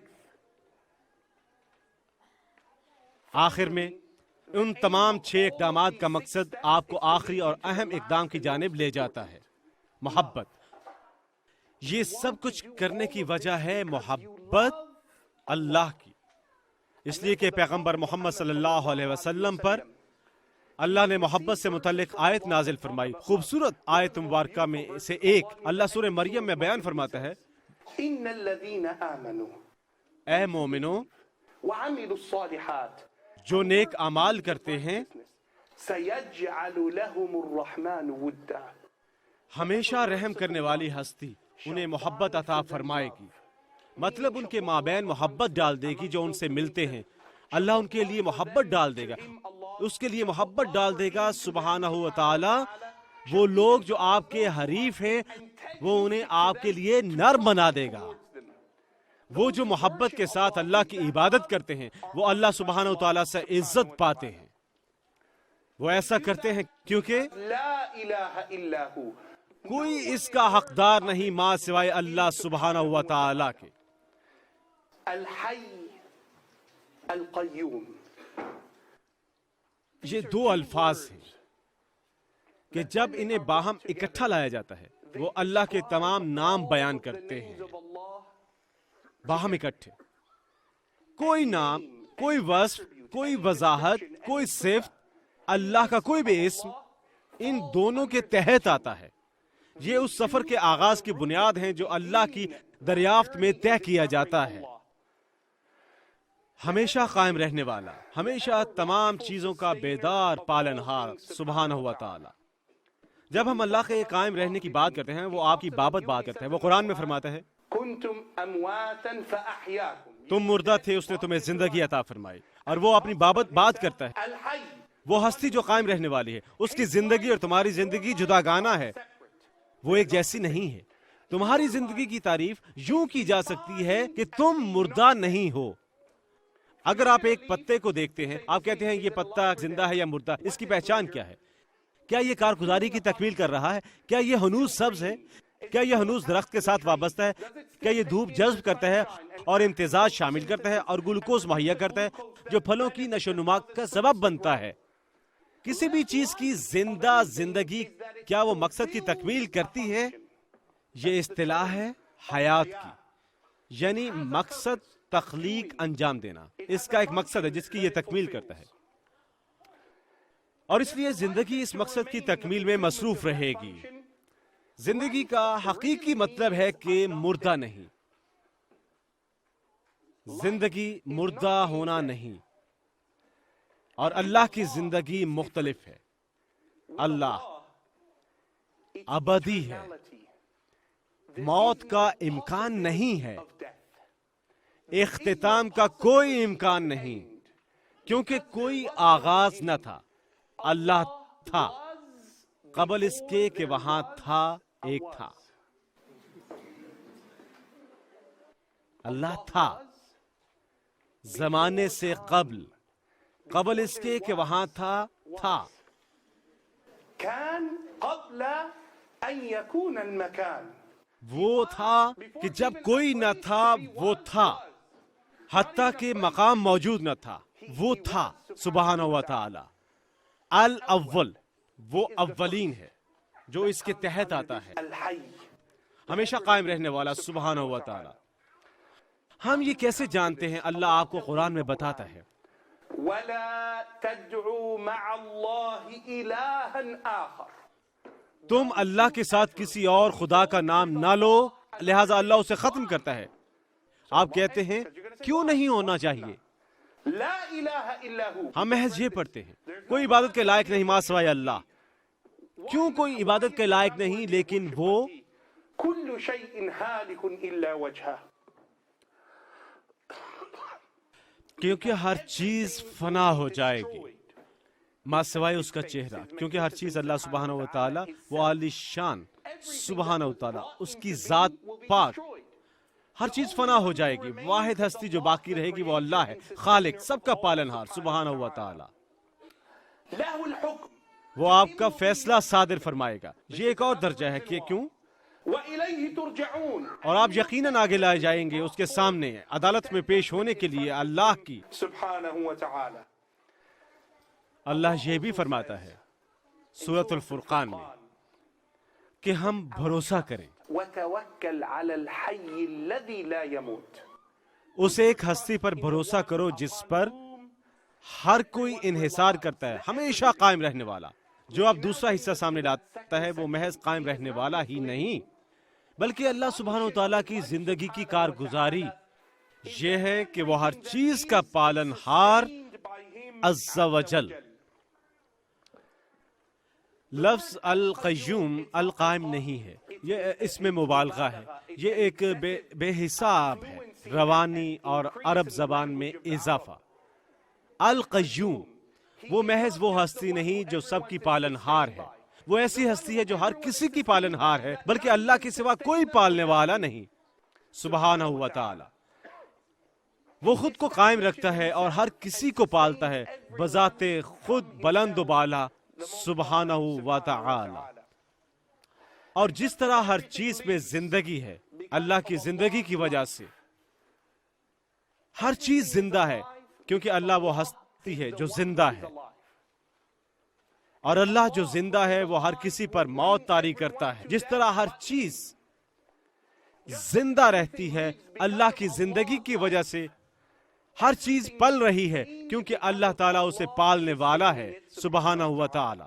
آخر میں ان تمام 6 اقدامات کا مقصد آپ کو آخری اور اہم اقدام کی جانب لے جاتا ہے، محبت۔ یہ سب کچھ کرنے کی وجہ ہے محبت اللہ کی، اس لیے کہ پیغمبر محمد صلی اللہ علیہ وسلم پر اللہ نے محبت سے متعلق آیت نازل فرمائی۔ خوبصورت آیت مبارکہ میں سے ایک اللہ سورہ مریم میں بیان فرماتا ہے، ان الذين آمنوا اے مومنوں وعملوا الصالحات جو نیک اعمال کرتے ہیں سيجعل لهم الرحمن ودا، ہمیشہ رحم کرنے والی ہستی انہیں محبت عطا فرمائے گی۔ مطلب ان کے مابین محبت ڈال دے گی جو ان سے ملتے ہیں، اللہ ان کے لیے محبت ڈال دے گا، اس کے لیے محبت ڈال دے گا سبحانہ و تعالی۔ وہ لوگ جو آپ کے حریف ہیں وہ انہیں آپ کے لیے نرم بنا دے گا۔ وہ جو محبت کے ساتھ اللہ کی عبادت کرتے ہیں وہ اللہ سبحانہ و تعالیٰ سے عزت پاتے ہیں۔ وہ ایسا کرتے ہیں کیونکہ لا الہ الا هو، کوئی اس کا حقدار نہیں ماں سوائے اللہ سبحانہ و تعالیٰ کے۔ الحی القیوم، یہ 2 الفاظ ہیں کہ جب انہیں باہم اکٹھا لایا جاتا ہے وہ اللہ کے تمام نام بیان کرتے ہیں، باہم اکٹھے۔ کوئی نام، کوئی وصف، کوئی وضاحت، کوئی صفت، اللہ کا کوئی بھی اسم ان دونوں کے تحت آتا ہے۔ یہ اس سفر کے آغاز کی بنیاد ہیں جو اللہ کی دریافت میں طے کیا جاتا ہے۔ ہمیشہ قائم رہنے والا، ہمیشہ تمام چیزوں کا بیدار پالنہار سبحانہ و تعالی۔ جب ہم اللہ کے قائم رہنے کی بات کرتے ہیں وہ آپ کی بابت بات کرتا ہے۔ وہ قرآن میں فرماتا ہے کنتم امواتا فاحیاکم، تم مردہ تھے اس نے تمہیں زندگی عطا فرمائی۔ اور وہ اپنی بابت بات کرتا ہے، الحی، وہ ہستی جو قائم رہنے والی ہے، اس کی زندگی اور تمہاری زندگی جداگانہ ہے، وہ ایک جیسی نہیں ہے۔ تمہاری زندگی کی تعریف یوں کی جا سکتی ہے کہ تم مردہ نہیں ہو۔ اگر آپ ایک پتے کو دیکھتے ہیں، آپ کہتے ہیں یہ پتا زندہ ہے یا مردہ، اس کی پہچان کیا ہے؟ کیا یہ کارگزاری کی تکمیل کر رہا ہے؟ کیا یہ ہنوز سبز ہے؟ کیا یہ ہنوز درخت کے ساتھ وابستہ ہے؟ کیا یہ دھوپ جذب کرتا ہے اور امتزاج شامل کرتا ہے اور گلوکوز مہیا کرتا ہے جو پھلوں کی نشو و نما کا سبب بنتا ہے؟ کسی بھی چیز کی زندہ زندگی کیا وہ مقصد کی تکمیل کرتی ہے؟ یہ اصطلاح ہے حیات کی، یعنی مقصد تخلیق انجام دینا۔ اس کا ایک مقصد ہے جس کی یہ تکمیل کرتا ہے، اور اس لیے زندگی اس مقصد کی تکمیل میں مصروف رہے گی۔ زندگی کا حقیقی مطلب ہے کہ مردہ نہیں، زندگی مردہ ہونا نہیں، اور اللہ کی زندگی مختلف ہے۔ اللہ ابدی ہے، موت کا امکان نہیں ہے، اختتام کا کوئی امکان نہیں، کیونکہ کوئی آغاز نہ تھا، اللہ تھا قبل اس کے کہ وہاں تھا ایک تھا۔ اللہ تھا زمانے سے قبل اس کے کہ وہاں تھا۔ كان قبل ان يكون المكان، وہ تھا کہ جب کوئی نہ تھا وہ تھا، حتیٰ کہ مقام موجود نہ تھا وہ تھا سبحانہ و تعالی۔ الاول، وہ اولین ہے جو اس کے تحت آتا ہے، الحی، ہمیشہ قائم رہنے والا سبحانہ و تعالی۔ ہم یہ کیسے جانتے ہیں؟ اللہ آپ کو قرآن میں بتاتا ہے، ولا تدعوا مع الله إلها آخر. تم اللہ کے ساتھ کسی اور خدا کا نام نہ لو، لہذا اللہ اسے ختم کرتا ہے. آپ کہتے ہیں کیوں نہیں ہونا چاہیے؟ لا إله إلا هو. ہم محض یہ پڑھتے ہیں کوئی عبادت کے لائق نہیں ماں سوائے اللہ. کیوں کوئی عبادت کے لائق نہیں؟ لیکن وہ كل شيء هالك إلا وجهه. کیونکہ ہر چیز فنا ہو جائے گی ماں سوائے اس کا چہرہ، کیونکہ ہر چیز اللہ سبحانہ و تعالی وہ عالی شان سبحانہ و تعالی، اس کی ذات پاک، ہر چیز فنا ہو جائے گی. واحد ہستی جو باقی رہے گی وہ اللہ ہے، خالق، سب کا پالنہار سبحانہ و تعالی. له الحكم وہ آپ کا فیصلہ صادر فرمائے گا. یہ ایک اور درجہ ہے کہ کیوں، وإليه ترجعون. اور آپ یقیناً آگے لائے جائیں گے اس کے سامنے عدالت میں پیش ہونے کے لیے اللہ کی. سبحانہ وتعالی. اللہ یہ بھی فرماتا ہے سورۃ الفرقان میں کہ ہم بھروسہ کریں وتوکل علی الحی الذی لا يموت. اس ایک ہستی پر بھروسہ کرو جس پر ہر کوئی انحصار کرتا ہے، ہمیشہ قائم رہنے والا. جو اب دوسرا حصہ سامنے لاتا ہے وہ محض قائم رہنے والا ہی نہیں بلکہ اللہ سبحانہ و تعالیٰ کی زندگی کی کارگزاری یہ ہے کہ وہ ہر چیز کا پالن ہار عز و جل. لفظ القیوم القائم نہیں ہے، یہ اس میں مبالغہ ہے، یہ ایک بے حساب ہے، روانی اور عرب زبان میں اضافہ. القیوم وہ محض وہ ہستی نہیں جو سب کی پالن ہار ہے، وہ ایسی ہستی ہے جو ہر کسی کی پالن ہار ہے بلکہ اللہ کے سوا کوئی پالنے والا نہیں سبحانہ و تعالی. وہ خود کو قائم رکھتا ہے اور ہر کسی کو پالتا ہے بذات خود بلند و بالا سبحانہ و تعالی. اور جس طرح ہر چیز میں زندگی ہے اللہ کی زندگی کی وجہ سے ہر چیز زندہ ہے، کیونکہ اللہ وہ ہستی ہے جو زندہ ہے، اور اللہ جو زندہ ہے وہ ہر کسی پر موت طاری کرتا ہے. جس طرح ہر چیز زندہ رہتی ہے اللہ کی زندگی کی وجہ سے ہر چیز پل رہی ہے کیونکہ اللہ تعالیٰ اسے پالنے والا ہے سبحانہ و تعالی.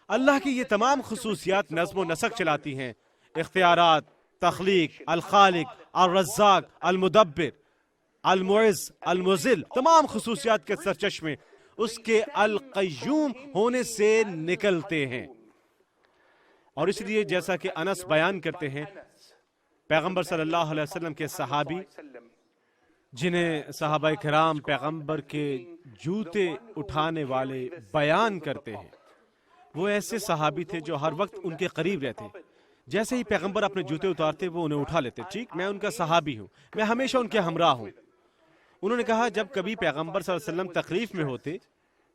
اللہ کی یہ تمام خصوصیات نظم و نسق چلاتی ہیں، اختیارات، تخلیق، الخالق، الرزاق، المدبر، المعز، المذل، تمام خصوصیات کے سرچشمے اس کے القیوم ہونے سے نکلتے ہیں. اور اس لیے جیسا کہ انس بیان کرتے ہیں، پیغمبر صلی اللہ علیہ وسلم کے صحابی جنہیں صحابہ کرام پیغمبر کے جوتے اٹھانے والے بیان کرتے ہیں، وہ ایسے صحابی تھے جو ہر وقت ان کے قریب رہتے. جیسے ہی پیغمبر اپنے جوتے اتارتے وہ انہیں اٹھا لیتے. ٹھیک، میں ان کا صحابی ہوں، میں ہمیشہ ان کے ہمراہ ہوں. انہوں نے کہا جب کبھی پیغمبر صلی اللہ علیہ وسلم تکلیف میں ہوتے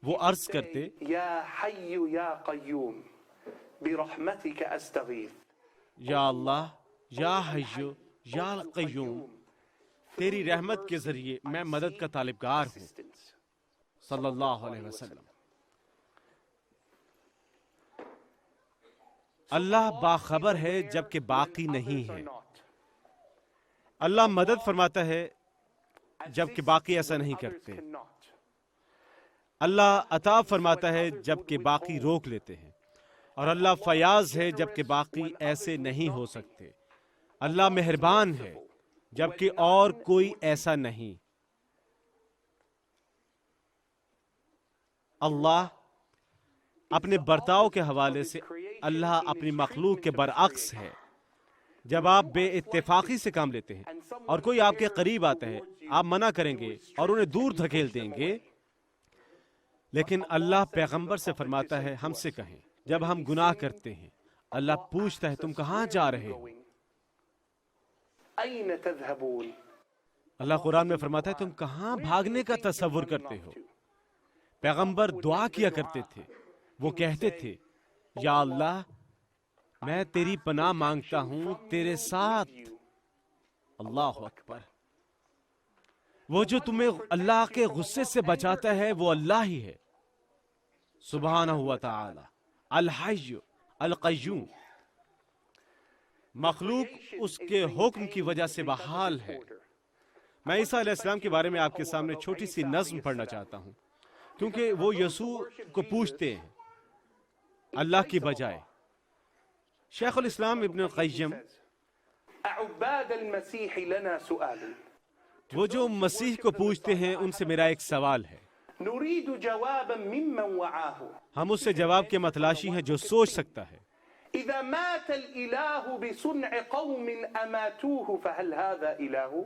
وہ عرض کرتے یا حی یا قیوم برحمتک استغیث. یا اللہ، یا حی یا قیوم، تیری رحمت کے ذریعے میں مدد کا طالبگار ہوں صلی اللہ علیہ وسلم. اللہ باخبر ہے جبکہ باقی نہیں ہے. اللہ مدد فرماتا ہے جبکہ باقی ایسا نہیں کرتے. اللہ عطا فرماتا ہے جبکہ باقی روک لیتے ہیں، اور اللہ فیاض ہے جبکہ باقی ایسے نہیں ہو سکتے. اللہ مہربان ہے جبکہ اور کوئی ایسا نہیں. اللہ اپنے برتاؤ کے حوالے سے اللہ اپنی مخلوق کے برعکس ہے. جب آپ بے اتفاقی سے کام لیتے ہیں اور کوئی آپ کے قریب آتا ہے، آپ منع کریں گے اور انہیں دور دھکیل دیں گے، لیکن اللہ پیغمبر سے فرماتا ہے ہم سے کہیں جب ہم گناہ کرتے ہیں اللہ پوچھتا ہے تم کہاں جا رہے ہو؟ این تذهبون. اللہ قرآن میں فرماتا ہے تم کہاں بھاگنے کا تصور کرتے ہو؟ پیغمبر دعا کیا کرتے تھے، وہ کہتے تھے یا اللہ میں تیری پناہ مانگتا ہوں تیرے ساتھ. اللہ اکبر. وہ جو تمہیں اللہ کے غصے سے بچاتا ہے وہ اللہ ہی ہے سبحانہ و تعالی. الحی القیوم. مخلوق اس کے حکم کی وجہ سے بحال ہے. میں عیسیٰ علیہ السلام کے بارے میں آپ کے سامنے چھوٹی سی نظم پڑھنا چاہتا ہوں. کیونکہ وہ یسوع کو پوچھتے ہیں اللہ کی بجائے. شیخ الاسلام ابن القیم أعباد المسيح لنا سؤال وہ جو مسیح کو پوچھتے ہیں ان سے میرا ایک سوال ہے. نريد جوابا ممن وعاه. ہم اس سے جواب کے متلاشی ہیں جو سوچ سکتا ہے. إذا مات الإله بصنع قوم أماتوه فهل هذا إله؟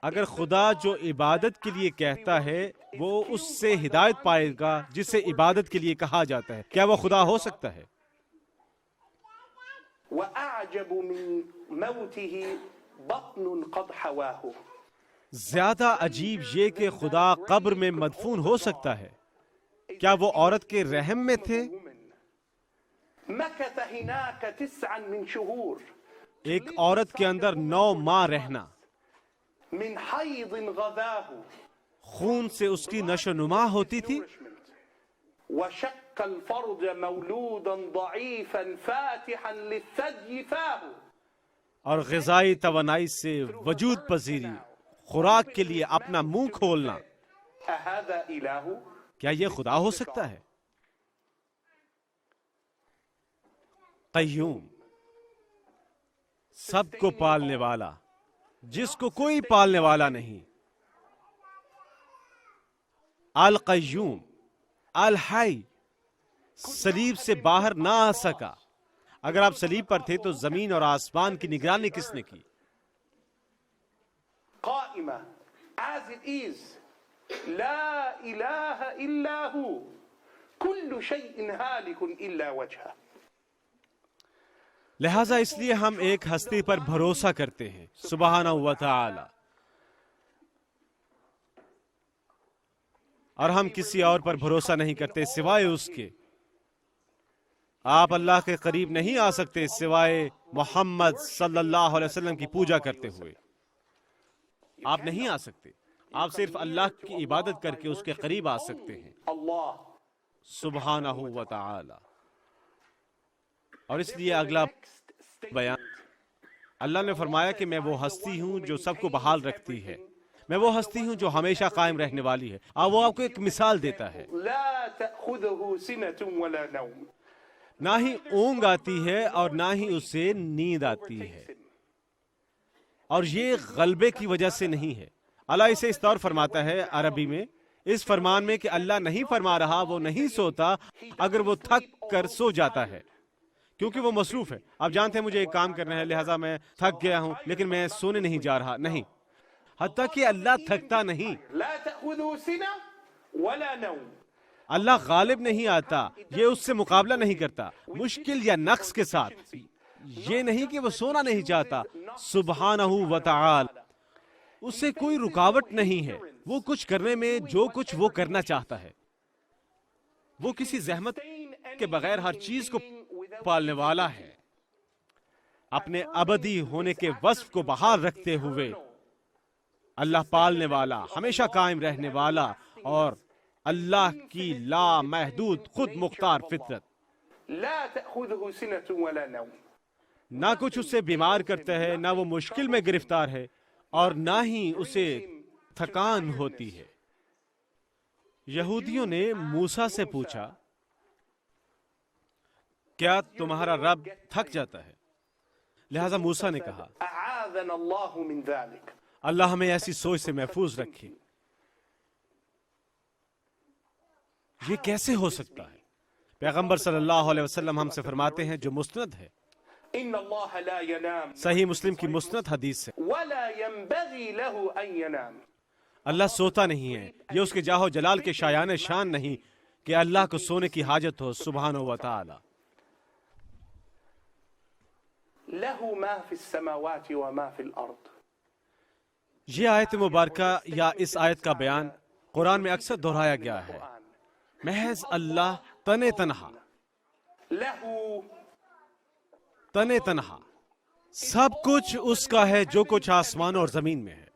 اگر خدا جو عبادت کے لیے کہتا ہے وہ اس سے ہدایت پائے گا جسے عبادت کے لیے کہا جاتا ہے، کیا وہ خدا ہو سکتا ہے؟ وأعجب من موته بطن قد حواه. زیادہ عجیب یہ کہ خدا قبر میں مدفون ہو سکتا ہے. کیا وہ عورت کے رحم میں تھے؟ مكث هناك 9 من شهور. ایک عورت کے اندر 9 ماہ رہنا، من حيض غذاه. خون سے اس کی نشو نما ہوتی تھی، وشق الفرج مولودا ضعيفا فاتحا للثدي فاه. اور غذائی توانائی سے وجود پذیری، خوراک کے لیے اپنا منہ کھولنا. أهذا إله؟ کیا یہ خدا ہو سکتا ہے؟ قیوم، سب کو پالنے والا، جس کو کوئی پالنے والا نہیں. القیوم، الحی، صلیب سے باہر نہ آ سکا. اگر آپ صلیب پر تھے تو زمین اور آسمان کی نگرانی کس نے کی؟ قائمة as it is. لا إله إلا هو. كل شيء هالك إلا وجهه. لہٰذا اس لیے ہم ایک ہستی پر بھروسہ کرتے ہیں سبحانہ و تعالی، اور ہم کسی اور پر بھروسہ نہیں کرتے سوائے اس کے. آپ اللہ کے قریب نہیں آ سکتے سوائے محمد صلی اللہ علیہ وسلم کی پوجا کرتے ہوئے. آپ نہیں آ سکتے. آپ صرف اللہ کی عبادت کر کے اس کے قریب آ سکتے ہیں اللہ سبحانہ و تعالی. اور اس لیے اگلا بیان، اللہ نے فرمایا کہ میں وہ ہستی ہوں جو سب کو بحال رکھتی ہے، میں وہ ہستی ہوں جو ہمیشہ قائم رہنے والی ہے. وہ آپ کو ایک مثال دیتا ہے. لا تأخذه سنة ولا نوم. نہ ہی اونگ آتی ہے اور نہ ہی اسے نیند آتی ہے، اور یہ غلبے کی وجہ سے نہیں ہے. اللہ اسے اس طور فرماتا ہے عربی میں اس فرمان میں کہ اللہ نہیں فرما رہا وہ نہیں سوتا اگر وہ تھک کر سو جاتا ہے، کیونکہ وہ مصروف ہے. آپ جانتے ہیں مجھے ایک کام کرنا ہے لہٰذا میں تھک گیا ہوں لیکن میں سونے نہیں جا رہا. نہیں، حتیٰ کہ اللہ تھکتا نہیں. لا تأخذه سنة ولا نوم. اللہ غالب نہیں آتا، یہ اس سے مقابلہ نہیں کرتا مشکل یا نقص کے ساتھ. یہ نہیں کہ وہ سونا نہیں چاہتا سبحانہ و تعالی، اس سے کوئی رکاوٹ نہیں ہے. وہ کچھ کرنے میں جو کچھ وہ کرنا چاہتا ہے. وہ کسی زحمت کے بغیر ہر چیز کو پالنے والا ہے، اپنے ابدی ہونے کے وصف کو بحال رکھتے ہوئے. اللہ پالنے والا، ہمیشہ قائم رہنے والا، اور اللہ کی لامحدود خود مختار فطرت. لا تأخذه سنة ولا نوم. نہ کچھ اسے بیمار کرتا ہے، نہ وہ مشکل میں گرفتار ہے، اور نہ ہی اسے تھکان ہوتی ہے. یہودیوں نے موسیٰ سے پوچھا کیا تمہارا رب تھک جاتا ہے؟ لہذا موسیٰ نے کہا أعاذنا الله من ذلك. اللہ ہمیں ایسی سوچ سے محفوظ رکھے. یہ کیسے ہو سکتا ہے؟ پیغمبر صلی اللہ علیہ وسلم ہم سے فرماتے ہیں جو مستند ہے، إن الله لا ينام صحیح مسلم کی مستند حدیث ہے، ولا ينبغي له أن ينام. اللہ سوتا نہیں ہے. یہ اس کے جاہ و جلال کے شایان شان نہیں کہ اللہ کو سونے کی حاجت ہو سبحانہ و تعالی. له ما في السماوات وما في الأرض. یہ آیت مبارکہ یا اس آیت کا بیان قرآن میں اکثر دہرایا گیا ہے. محض اللہ تنہا له تنہا سب کچھ اس کا ہے، جو کچھ آسمان اور زمین میں ہے.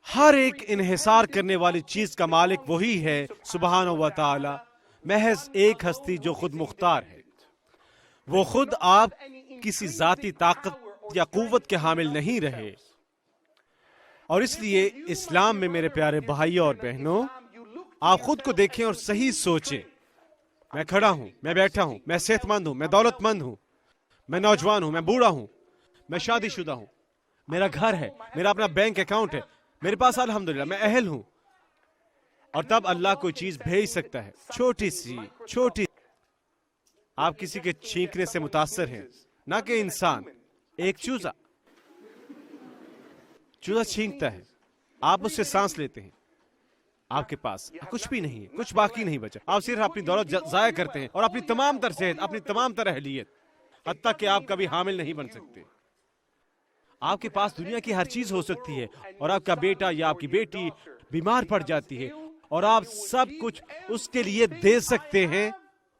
ہر ایک انحصار کرنے والی چیز کا مالک وہی ہے سبحانہ و تعالی. محض ایک ہستی جو خود مختار ہے. وہ خود آپ کسی ذاتی طاقت یا قوت کے حامل نہیں رہے. اور اس لیے اسلام میں میرے پیارے بھائیوں اور بہنوں، آپ خود کو دیکھیں اور صحیح سوچیں. میں کھڑا ہوں، میں بیٹھا ہوں، میں صحت مند ہوں، میں دولت مند ہوں، میں نوجوان ہوں، میں بوڑھا ہوں، میں شادی شدہ ہوں، میرا گھر ہے، میرا اپنا بینک اکاؤنٹ ہے، میرے پاس الحمدللہ میں اہل ہوں. اور تب اللہ کوئی چیز بھیج سکتا ہے، چھوٹی. آپ کسی کے چھینکنے سے متاثر ہیں، نہ کہ انسان. ایک چوزا چھینکتا ہے، آپ اس سے سانس لیتے ہیں، آپ کے پاس کچھ بھی نہیں ہے، کچھ باقی نہیں بچا. آپ صرف اپنی دولت ضائع کرتے ہیں اور اپنی تمام تر صحت، اپنی تمام تر اہلیت، حتیٰ کہ آپ کبھی حامل نہیں بن سکتے. آپ کے پاس دنیا کی ہر چیز ہو سکتی ہے اور آپ کا بیٹا یا آپ کی بیٹی بیمار پڑ جاتی ہے اور آپ سب کچھ اس کے لیے دے سکتے ہیں،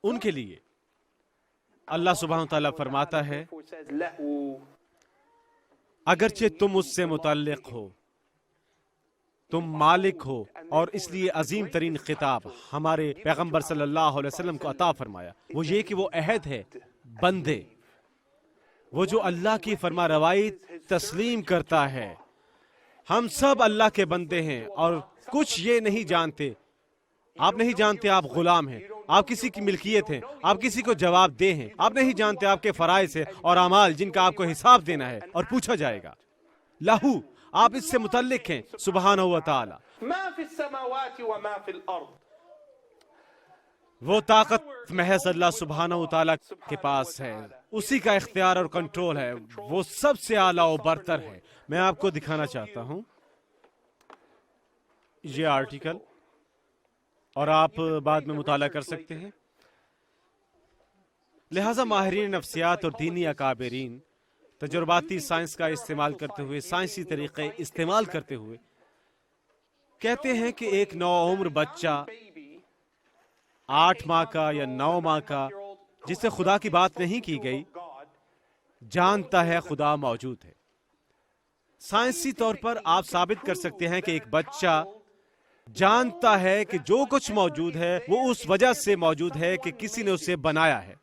ان کے لیے. اللہ سبحانہ وتعالیٰ فرماتا ہے اگرچہ تم اس سے متعلق ہو، تم مالک ہو. اور اس لیے عظیم ترین خطاب ہمارے پیغمبر صلی اللہ علیہ وسلم کو عطا فرمایا، وہ یہ کہ وہ عہد ہے بندے، وہ جو اللہ کی فرما روائی تسلیم کرتا ہے. ہم سب اللہ کے بندے ہیں اور کچھ یہ نہیں جانتے. آپ نہیں جانتے آپ غلام ہیں، آپ کسی کی ملکیت ہیں، آپ کسی کو جواب دہ ہیں. آپ نہیں جانتے آپ کے فرائض ہیں اور اعمال جن کا آپ کو حساب دینا ہے اور پوچھا جائے گا. لہو آپ اس سے متعلق ہیں سبحانہ و تعالی. ما في السماوات وما في الارض. وہ طاقت محض اللہ سبحانہ و تعالی کے پاس ہے، اسی کا اختیار اور کنٹرول ہے، وہ سب سے اعلیٰ و برتر ہے. میں آپ کو دکھانا چاہتا ہوں یہ آرٹیکل، اور آپ بعد میں مطالعہ کر سکتے ہیں. لہذا ماہرین نفسیات اور دینی اکابرین تجرباتی سائنس کا استعمال کرتے ہوئے، سائنسی طریقے استعمال کرتے ہوئے کہتے ہیں کہ ایک نوعمر بچہ 8 ماہ کا یا 9 ماہ کا جس سے خدا کی بات نہیں کی گئی جانتا ہے خدا موجود ہے. سائنسی طور پر آپ ثابت کر سکتے ہیں کہ ایک بچہ جانتا ہے کہ جو کچھ موجود ہے وہ اس وجہ سے موجود ہے کہ کسی نے اسے بنایا ہے.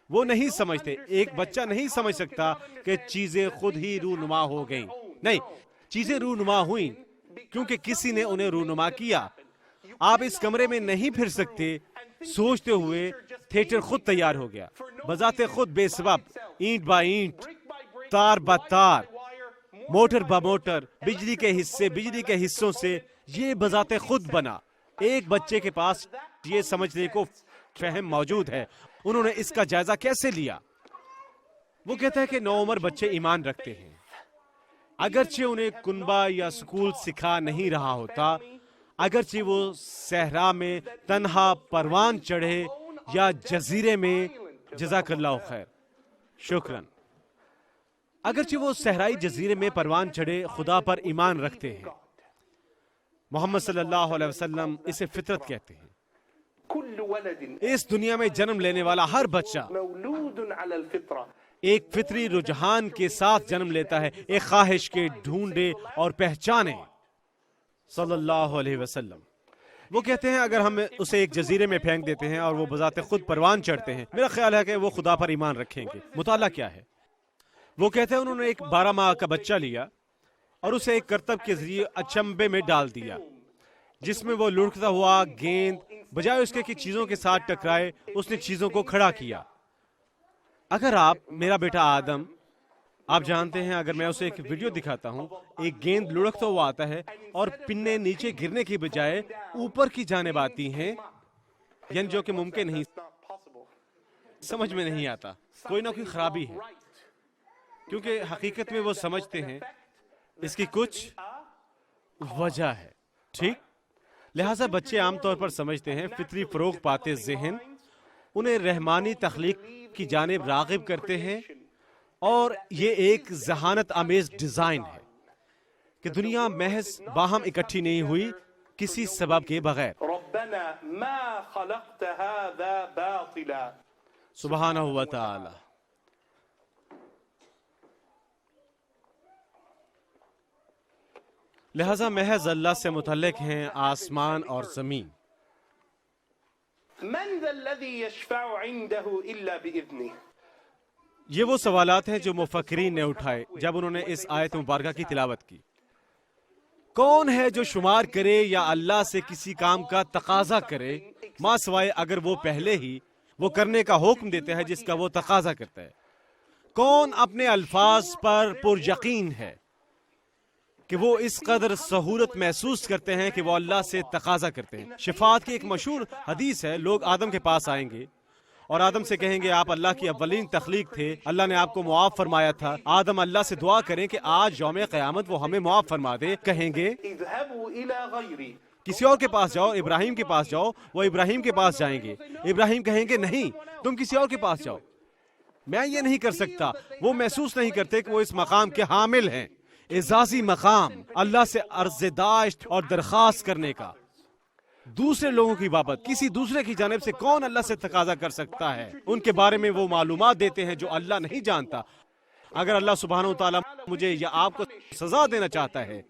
وہ نہیں سمجھتے، ایک بچہ نہیں سمجھ سکتا کہ چیزیں خود ہی رونما ہو گئیں. نہیں، چیزیں رونما ہوئیں کیونکہ کسی نے انہیں رونما کیا. آپ اس کمرے میں نہیں پھر سکتے سوچتے ہوئے تھیٹر خود تیار ہو گیا بذات خود، بے سبب، اینٹ با اینٹ، تار با تار، موٹر با موٹر، بجلی کے حصے بجلی کے حصوں سے یہ بذات خود بنا. ایک بچے کے پاس یہ سمجھنے کو فہم موجود ہے. انہوں نے اس کا جائزہ کیسے لیا؟ وہ کہتا ہے کہ نوعمر بچے ایمان رکھتے ہیں، اگرچہ انہیں کنبہ یا سکول سکھا نہیں رہا ہوتا، اگرچہ وہ صحرا میں تنہا پروان چڑھے یا جزیرے میں، جزاک اللہ خیر، شکراً، اگرچہ وہ صحرائی جزیرے میں پروان چڑھے خدا پر ایمان رکھتے ہیں. محمد صلی اللہ علیہ وسلم اسے فطرت کہتے ہیں. اس دنیا میں جنم لینے والا ہر بچہ مولود على الفطرة. ایک فطری رجحان کے ساتھ جنم لیتا ہے، ایک خواہش کے ڈھونڈے اور پہچانے. صلی اللہ علیہ وسلم وہ کہتے ہیں اگر ہم اسے ایک جزیرے میں پھینک دیتے ہیں اور وہ بذات خود پروان چڑھتے ہیں، میرا خیال ہے کہ وہ خدا پر ایمان رکھیں گے. مطالعہ کیا ہے؟ وہ کہتے ہیں انہوں نے ایک 12 ماہ کا بچہ لیا اور اسے ایک کرتب کے ذریعے اچنبے میں ڈال دیا جس میں وہ لڑکتا ہوا گیند بجائے اس کے کہ چیزوں کے ساتھ ٹکرائے اس نے چیزوں کو کھڑا کیا. اگر آپ، میرا بیٹا آدم، آپ جانتے ہیں اگر میں اسے ایک ویڈیو دکھاتا ہوں، ایک گیند لڑکتا ہوا آتا ہے اور پنے نیچے گرنے کی بجائے اوپر کی جانب آتی ہیں، یعنی جو کہ ممکن نہیں، سمجھ میں نہیں آتا، کوئی نہ کوئی خرابی ہے، کیونکہ حقیقت میں وہ سمجھتے ہیں اس کی کچھ وجہ ہے. ٹھیک، لہٰذا بچے عام طور پر سمجھتے ہیں، فطری فروغ پاتے ذہن انہیں رحمانی تخلیق کی جانب راغب کرتے ہیں، اور یہ ایک ذہانت آمیز ڈیزائن ہے کہ دنیا محض باہم اکٹھی نہیں ہوئی کسی سبب کے بغیر. ربنا ما خلقت هذا باطلا. سبحانہ و تعالی. لہذا محض اللہ سے متعلق ہیں آسمان اور زمین. من ذا الذي يشفع عنده الا باذنه. یہ وہ سوالات ہیں جو مفکرین نے اٹھائے جب انہوں نے اس آیت مبارکہ کی تلاوت کی. کون ہے جو شمار کرے یا اللہ سے کسی کام کا تقاضا کرے ماں سوائے اگر وہ پہلے ہی وہ کرنے کا حکم دیتا ہے جس کا وہ تقاضا کرتا ہے؟ کون اپنے الفاظ پر پر یقین ہے کہ وہ اس قدر سہولت محسوس کرتے ہیں کہ وہ اللہ سے تقاضا کرتے ہیں؟ شفاعت کی ایک مشہور حدیث ہے، لوگ آدم کے پاس آئیں گے اور آدم سے کہیں گے آپ اللہ کی اولین تخلیق تھے، اللہ نے آپ کو معاف فرمایا تھا، آدم اللہ سے دعا کریں کہ آج یوم قیامت وہ ہمیں معاف فرما دے۔ کہیں گے اذهبوا الى غيري، کسی اور کے پاس جاؤ، ابراہیم کے پاس جاؤ، وہ ابراہیم کے پاس جائیں گے، ابراہیم کہیں گے نہیں تم کسی اور کے پاس جاؤ، میں یہ نہیں کر سکتا۔ وہ محسوس نہیں کرتے کہ وہ اس مقام کے حامل ہیں، اعزازی مقام اللہ سے عرض داشت اور درخواست کرنے کا۔ دوسرے لوگوں کی بابت کسی دوسرے کی جانب سے کون اللہ سے تقاضا کر سکتا ہے؟ ان کے بارے میں وہ معلومات دیتے ہیں جو اللہ نہیں جانتا۔ اگر اللہ سبحانہ وتعالی مجھے یا آپ کو سزا دینا چاہتا ہے،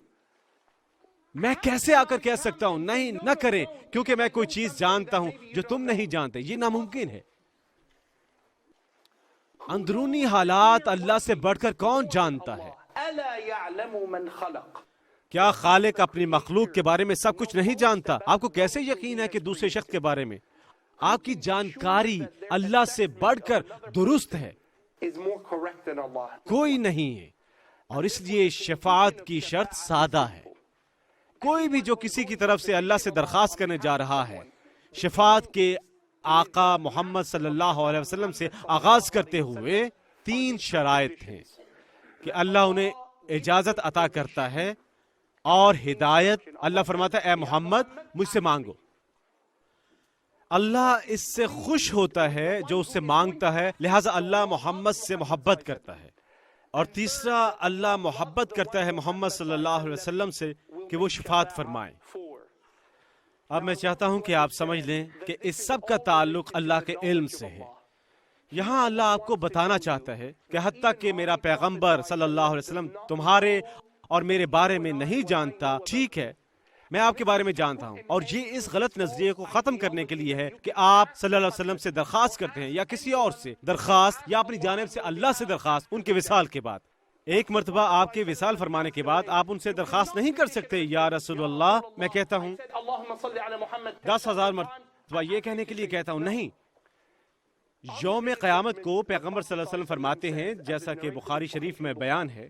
میں کیسے آ کر کہہ سکتا ہوں نہیں نہ کریں کیونکہ میں کوئی چیز جانتا ہوں جو تم نہیں جانتے؟ یہ ناممکن ہے۔ اندرونی حالات اللہ سے بڑھ کر کون جانتا ہے؟ الا يعلم من خلق، کیا خالق اپنی مخلوق کے بارے میں سب کچھ نہیں جانتا؟ آپ کو کیسے یقین ہے کہ دوسرے شخص کے بارے میں آپ کی جانکاری اللہ سے بڑھ کر درست ہے؟ is more correct than Allah. کوئی نہیں ہے، اور اس لیے شفاعت کی شرط سادہ ہے۔ کوئی بھی جو کسی کی طرف سے اللہ سے درخواست کرنے جا رہا ہے، شفاعت کے آقا محمد صلی اللہ علیہ وسلم سے آغاز کرتے ہوئے 3 شرائط ہیں کہ اللہ انہیں اجازت عطا کرتا ہے اور ہدایت۔ اللہ فرماتا ہے اے محمد مجھ سے مانگو۔ اللہ اس سے خوش ہوتا ہے جو اس سے مانگتا ہے، لہٰذا اللہ محمد سے محبت کرتا ہے۔ اور تیسرا، اللہ محبت کرتا ہے محمد صلی اللہ علیہ وسلم سے کہ وہ شفاعت فرمائیں۔ اب میں چاہتا ہوں کہ آپ سمجھ لیں کہ اس سب کا تعلق اللہ کے علم سے ہے۔ یہاں اللہ آپ کو بتانا چاہتا ہے کہ حتیٰ کہ میرا پیغمبر صلی اللہ علیہ وسلم تمہارے اور میرے بارے میں نہیں جانتا، ٹھیک ہے میں آپ کے بارے میں جانتا ہوں۔ اور یہ اس غلط نظریے کو ختم کرنے کے لیے ہے کہ آپ صلی اللہ علیہ وسلم سے درخواست کرتے ہیں یا کسی اور سے درخواست یا اپنی جانب سے اللہ سے درخواست ان کے وصال کے بعد۔ ایک مرتبہ آپ کے وصال فرمانے کے بعد آپ ان سے درخواست نہیں کر سکتے یا رسول اللہ، میں کہتا ہوں اللهم صل على محمد 10,000 مرتبہ یہ کہنے کے لیے کہتا ہوں نہیں۔ یوم قیامت کو پیغمبر صلی اللہ علیہ وسلم فرماتے ہیں، جیسا کہ بخاری شریف میں بیان ہے،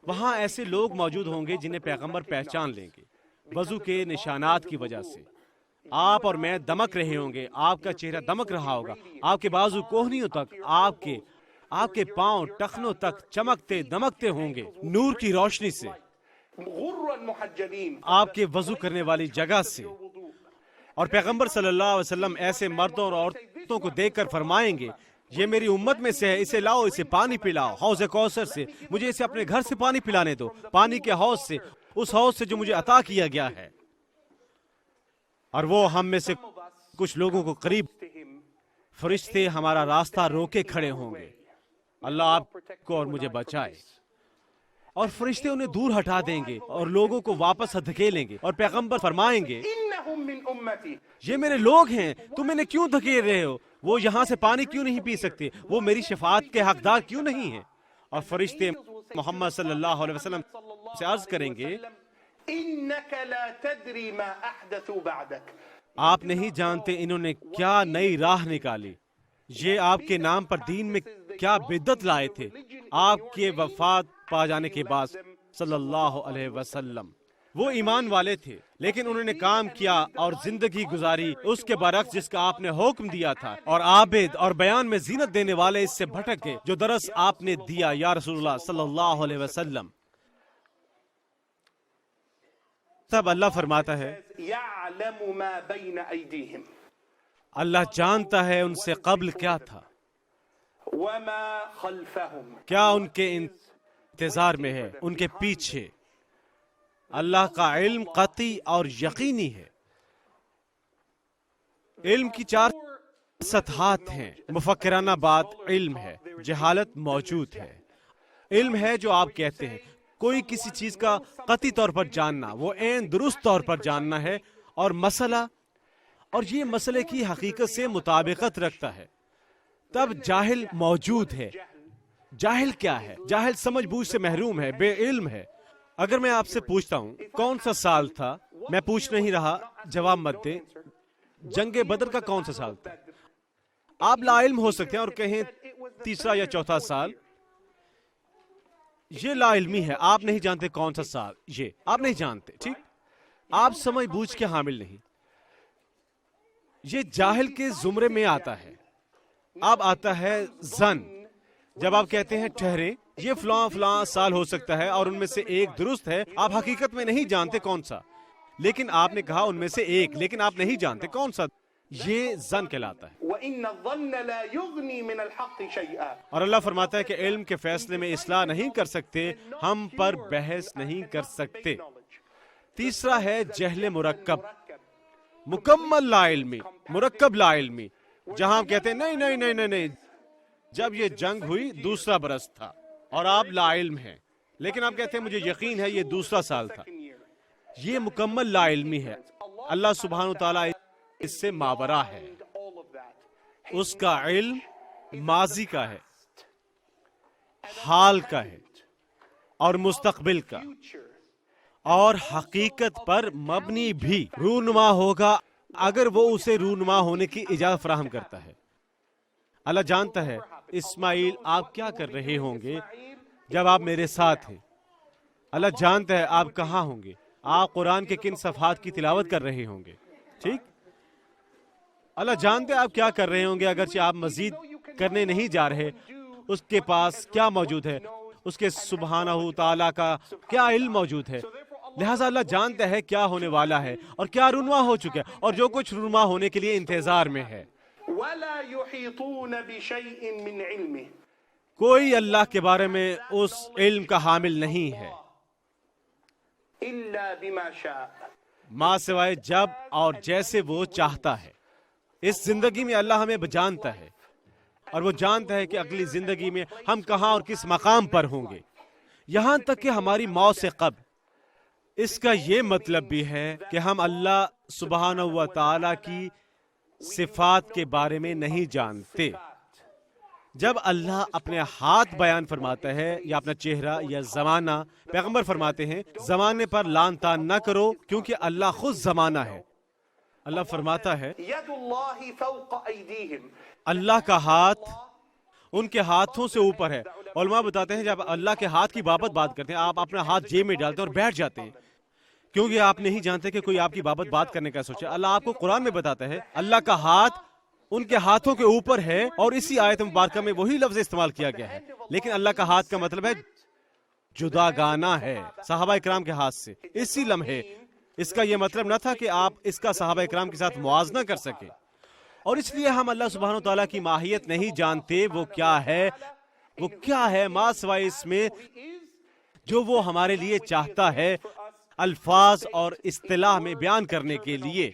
وہاں ایسے لوگ موجود ہوں گے جنہیں پیغمبر پہچان لیں گے وضو کے نشانات کی وجہ سے۔ آپ اور میں دمک رہے ہوں گے، آپ کا چہرہ دمک رہا ہوگا، آپ کے بازو کوہنیوں تک، آپ کے پاؤں ٹخنوں تک چمکتے دمکتے ہوں گے نور کی روشنی سے، غرا محجلین، آپ کے وضو کرنے والی جگہ سے۔ اور پیغمبر صلی اللہ علیہ وسلم ایسے مردوں اور عورتوں کو دیکھ کر فرمائیں گے یہ میری امت میں سے ہے، اسے لاؤ، اسے پانی پلاؤ حوض کوثر سے، مجھے اسے اپنے گھر سے پانی پلانے دو، پانی کے حوض سے، اس حوض سے جو مجھے عطا کیا گیا ہے۔ اور وہ ہم میں سے کچھ لوگوں کو قریب فرشتے ہمارا راستہ روکے کھڑے ہوں گے، اللہ آپ کو اور مجھے بچائے، اور فرشتے انہیں دور ہٹا دیں گے اور لوگوں کو واپس دھکیلیں گے، اور پیغمبر فرمائیں گے انہم من امتی، یہ میرے لوگ ہیں، تم انہیں کیوں دھکیل رہے ہو؟ وہ یہاں سے پانی کیوں نہیں پی سکتے؟ وہ میری شفاعت کے حقدار کیوں نہیں ہیں؟ اور فرشتے محمد صلی اللہ علیہ وسلم سے عرض کریں گے انک لا تدری ما احدثوا بعدک، آپ نہیں جانتے انہوں نے کیا نئی راہ نکالی، یہ آپ کے نام پر دین میں کیا بدعت لائے تھے آپ کے وفات پا جانے کے بعد صلی اللہ علیہ وسلم۔ وہ ایمان والے تھے لیکن انہوں نے کام کیا اور زندگی گزاری اس کے برعکس جس کا آپ نے حکم دیا تھا، اور عابد اور بیان میں زینت دینے والے اس سے بھٹک گئے جو درس آپ نے دیا یا رسول اللہ صلی اللہ علیہ وسلم۔ تب اللہ فرماتا ہے یعلم ما بین ایدیہم اللہ جانتا ہے ان سے قبل کیا تھا، وما خلفہم، کیا ان کے انتظار میں ہے، ان کے پیچھے۔ اللہ کا علم قطعی اور یقینی ہے۔ علم کی 4 سطحات ہیں۔ مفکرانہ بات علم ہے، جہالت موجود ہے۔ علم ہے جو آپ کہتے ہیں، کوئی کسی چیز کا قطعی طور پر جاننا، وہ عین درست طور پر جاننا ہے، اور مسئلہ اور یہ مسئلے کی حقیقت سے مطابقت رکھتا ہے، تب جاہل موجود ہے۔ جاہل کیا ہے؟ جاہل سمجھ بوجھ سے محروم ہے، بے علم ہے، اگر میں آپ سے پوچھتا ہوں کون سا سال تھا، میں پوچھ نہیں رہا، جواب مت دیں، جنگ بدر کا کون سا سال تھا؟ آپ لا علم ہو سکتے ہیں اور کہیں تیسرا یا چوتھا سال، یہ لا علمی ہے، آپ نہیں جانتے کون سا سال، یہ آپ نہیں جانتے، ٹھیک؟ آپ سمجھ بوجھ کے حامل نہیں، یہ جاہل کے زمرے میں آتا ہے۔ اب آتا ہے زن، جب آپ کہتے ہیں ٹھہریں، یہ فلاں فلاں سال ہو سکتا ہے اور ان میں سے ایک درست ہے، آپ حقیقت میں نہیں جانتے کون سا، لیکن آپ نے کہا ان میں سے ایک، لیکن آپ نہیں جانتے کون سا، یہ زن کہلاتا ہے۔ وَإِنَّ الظَّنَّ لَا يُغْنِي مِنَ الْحَقِّ شَيْئًا، اور اللہ فرماتا ہے کہ علم کے فیصلے میں اصلاح نہیں کر سکتے، ہم پر بحث نہیں کر سکتے۔ تیسرا ہے جہل مرکب، مکمل لا علمی، مرکب لا علمی، جہاں ہم کہتے ہیں نہیں نہیں نہیں نہیں نہیں، جب یہ جنگ ہوئی دوسرا برس تھا اور آپ لا علم ہیں، لیکن آپ کہتے ہیں مجھے یقین ہے یہ دوسرا سال تھا، یہ مکمل لا علمی ہے۔ اللہ سبحانہ وتعالی اس سے ماورا ہے، اس کا علم ماضی کا ہے، حال کا ہے اور مستقبل کا، اور حقیقت پر مبنی بھی رونما ہوگا اگر وہ اسے رونما ہونے کی اجازت فراہم کرتا ہے۔ اللہ جانتا ہے اسماعیل آپ کیا کر رہے ہوں گے جب آپ میرے ساتھ ہیں، اللہ جانتا ہے آپ کہاں ہوں گے، آپ قرآن کے کن صفحات کی تلاوت کر رہے ہوں گے، ٹھیک؟ اللہ جانتے ہیں آپ کیا کر رہے ہوں گے، اگرچہ آپ مزید کرنے نہیں جا رہے، اس کے پاس کیا موجود ہے، اس کے سبحانہ تعالیٰ کا کیا علم موجود ہے، لہٰذا اللہ جانتا ہے کیا ہونے والا ہے اور کیا رونما ہو چکا ہے اور جو کچھ رونما ہونے کے لیے انتظار میں ہے۔ وَلَا يُحِيطُونَ بِشَيْءٍ مِّنْ عِلْمِهِ، کوئی اللہ کے بارے میں اس علم کا حامل نہیں ہے إِلَّا بِمَا شَاءَ، ماں سوائے جب اور جیسے وہ چاہتا ہے۔ اس زندگی میں اللہ ہمیں جانتا ہے اور وہ جانتا ہے کہ اگلی زندگی میں ہم کہاں اور کس مقام پر ہوں گے، یہاں تک کہ ہماری موت سے قبل۔ اس کا یہ مطلب بھی ہے کہ ہم اللہ سبحانہ و تعالی کی صفات کے بارے میں نہیں جانتے۔ جب اللہ اپنے ہاتھ بیان فرماتا ہے یا اپنا چہرہ یا زمانہ، پیغمبر فرماتے ہیں زمانے پر لان تان نہ کرو کیونکہ اللہ خود زمانہ ہے۔ اللہ فرماتا ہے يَدُ اللَّهِ فَوْقَ أَيْدِيهِمْ، اللہ کا ہاتھ ان کے ہاتھوں سے اوپر ہے۔ علماء بتاتے ہیں جب اللہ کے ہاتھ کی بات کرتے ہیں، آپ اپنا ہاتھ جیب میں ڈالتے ہیں اور بیٹھ جاتے ہیں، کیونکہ آپ نہیں جانتے کہ کوئی آپ کی بات کرنے کا سوچے۔ اللہ آپ کو قرآن میں بتاتا ہے اللہ کا ہاتھ ان کے ہاتھوں کے اوپر ہے، اور اسی آیت مبارکہ میں وہی لفظ استعمال کیا گیا ہے، لیکن اللہ کا ہاتھ کا مطلب ہے جداگانہ ہے صحابہ اکرام کے ہاتھ سے اسی لمحے۔ اس کا یہ مطلب نہ تھا کہ آپ اس کا صحابہ اکرام کے ساتھ موازنہ کر سکیں، اور اس لیے ہم اللہ سبحانہ وتعالیٰ کی ماہیت نہیں جانتے، وہ کیا ہے ما سوائے اس میں جو وہ ہمارے لیے چاہتا ہے الفاظ اور اصطلاح میں بیان کرنے کے لیے،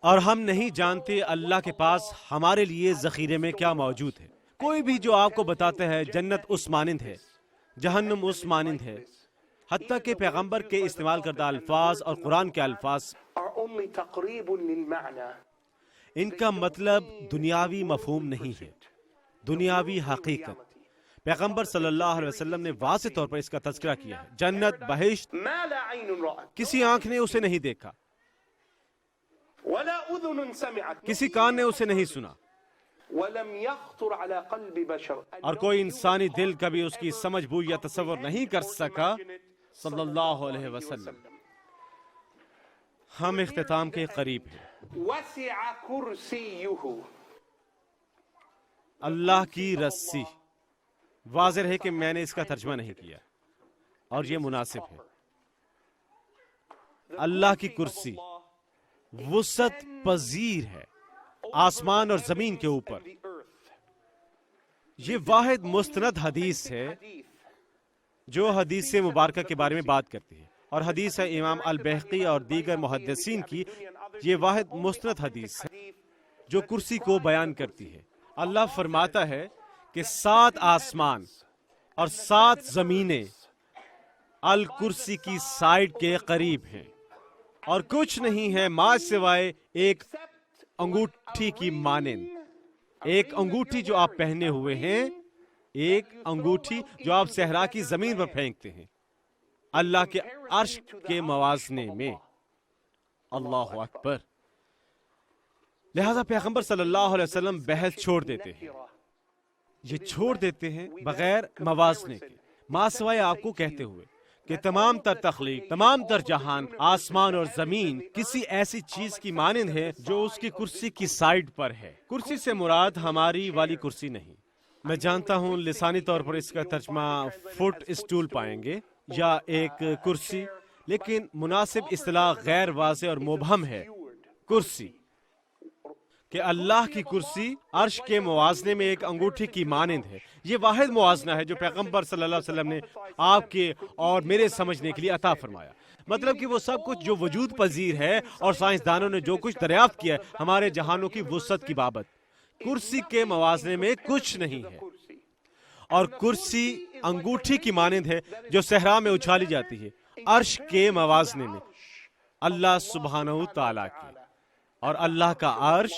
اور ہم نہیں جانتے اللہ کے پاس ہمارے لیے ذخیرے میں کیا موجود ہے۔ کوئی بھی جو آپ کو بتاتا ہے جنت اس مانند ہے، جہنم اس مانند ہے، حتیٰ کہ پیغمبر کے استعمال کردہ الفاظ اور قرآن کے الفاظ، are only تقریب للمعنى، ان کا مطلب دنیاوی مفہوم نہیں ہے، دنیاوی حقیقت۔ پیغمبر صلی اللہ علیہ وسلم نے واضح طور پر اس کا تذکرہ کیا ہے، جنت، بہشت، ما لا عین رأت کسی آنکھ نے اسے نہیں دیکھا، ولا اذن سمعت کسی کان نے اسے نہیں سنا، ولم يخطر على قلب بشر، اور کوئی انسانی دل کبھی اس کی سمجھ بوجھ یا تصور نہیں کر سکا صلی اللہ علیہ وسلم۔ ہم اختتام کے قریب ہیں۔ وسع کرسیہ، اللہ کی رسی، واضح ہے کہ میں نے اس کا ترجمہ نہیں کیا اور یہ مناسب ہے۔ اللہ کی کرسی وسعت پذیر ہے آسمان اور زمین کے اوپر۔ یہ واحد مستند حدیث ہے جو حدیث مبارکہ کے بارے میں بات کرتی ہے، اور حدیث ہے امام البیہقی اور دیگر محدثین کی، یہ واحد مستند حدیث ہے جو کرسی کو بیان کرتی ہے۔ اللہ فرماتا ہے کہ 7 آسمان اور 7 زمینیں الکرسی کی سائڈ کے قریب ہیں، اور کچھ نہیں ہے ما سوائے ایک انگوٹھی کی مانند، ایک انگوٹھی جو آپ پہنے ہوئے ہیں، ایک انگوٹھی جو آپ صحرا کی زمین پر پھینکتے ہیں، اللہ کے عرش کے موازنے میں۔ اللہ اکبر۔ لہذا پیغمبر صلی اللہ علیہ وسلم بحث چھوڑ دیتے ہیں، یہ چھوڑ دیتے ہیں بغیر موازنے کے، ما سوائے آپ کو کہتے ہوئے کہ تمام تر تخلیق، تمام تر جہان، آسمان اور زمین کسی ایسی چیز کی مانند ہے جو اس کی کرسی کی سائیڈ پر ہے۔ کرسی سے مراد ہماری والی کرسی نہیں۔ میں جانتا ہوں لسانی طور پر اس کا ترجمہ فٹ اسٹول پائیں گے یا ایک کرسی، لیکن مناسب اصطلاح غیر واضح اور مبہم ہے۔ کرسی کہ اللہ کی کرسی عرش کے موازنے میں ایک انگوٹھی کی مانند ہے۔ یہ واحد موازنہ ہے جو پیغمبر صلی اللہ علیہ وسلم نے آپ کے اور میرے سمجھنے کے لیے عطا فرمایا۔ مطلب کہ وہ سب کچھ جو وجود پذیر ہے اور سائنسدانوں نے جو کچھ دریافت کیا ہے ہمارے جہانوں کی وسعت کی بابت، کرسی کے موازنے میں کچھ نہیں ہے۔ اور کرسی انگوٹھی کی مانند ہے جو صحرا میں اچھالی جاتی ہے، عرش کے موازنے میں اللہ سبحانہ تعالیٰ کی۔ اور اللہ کا عرش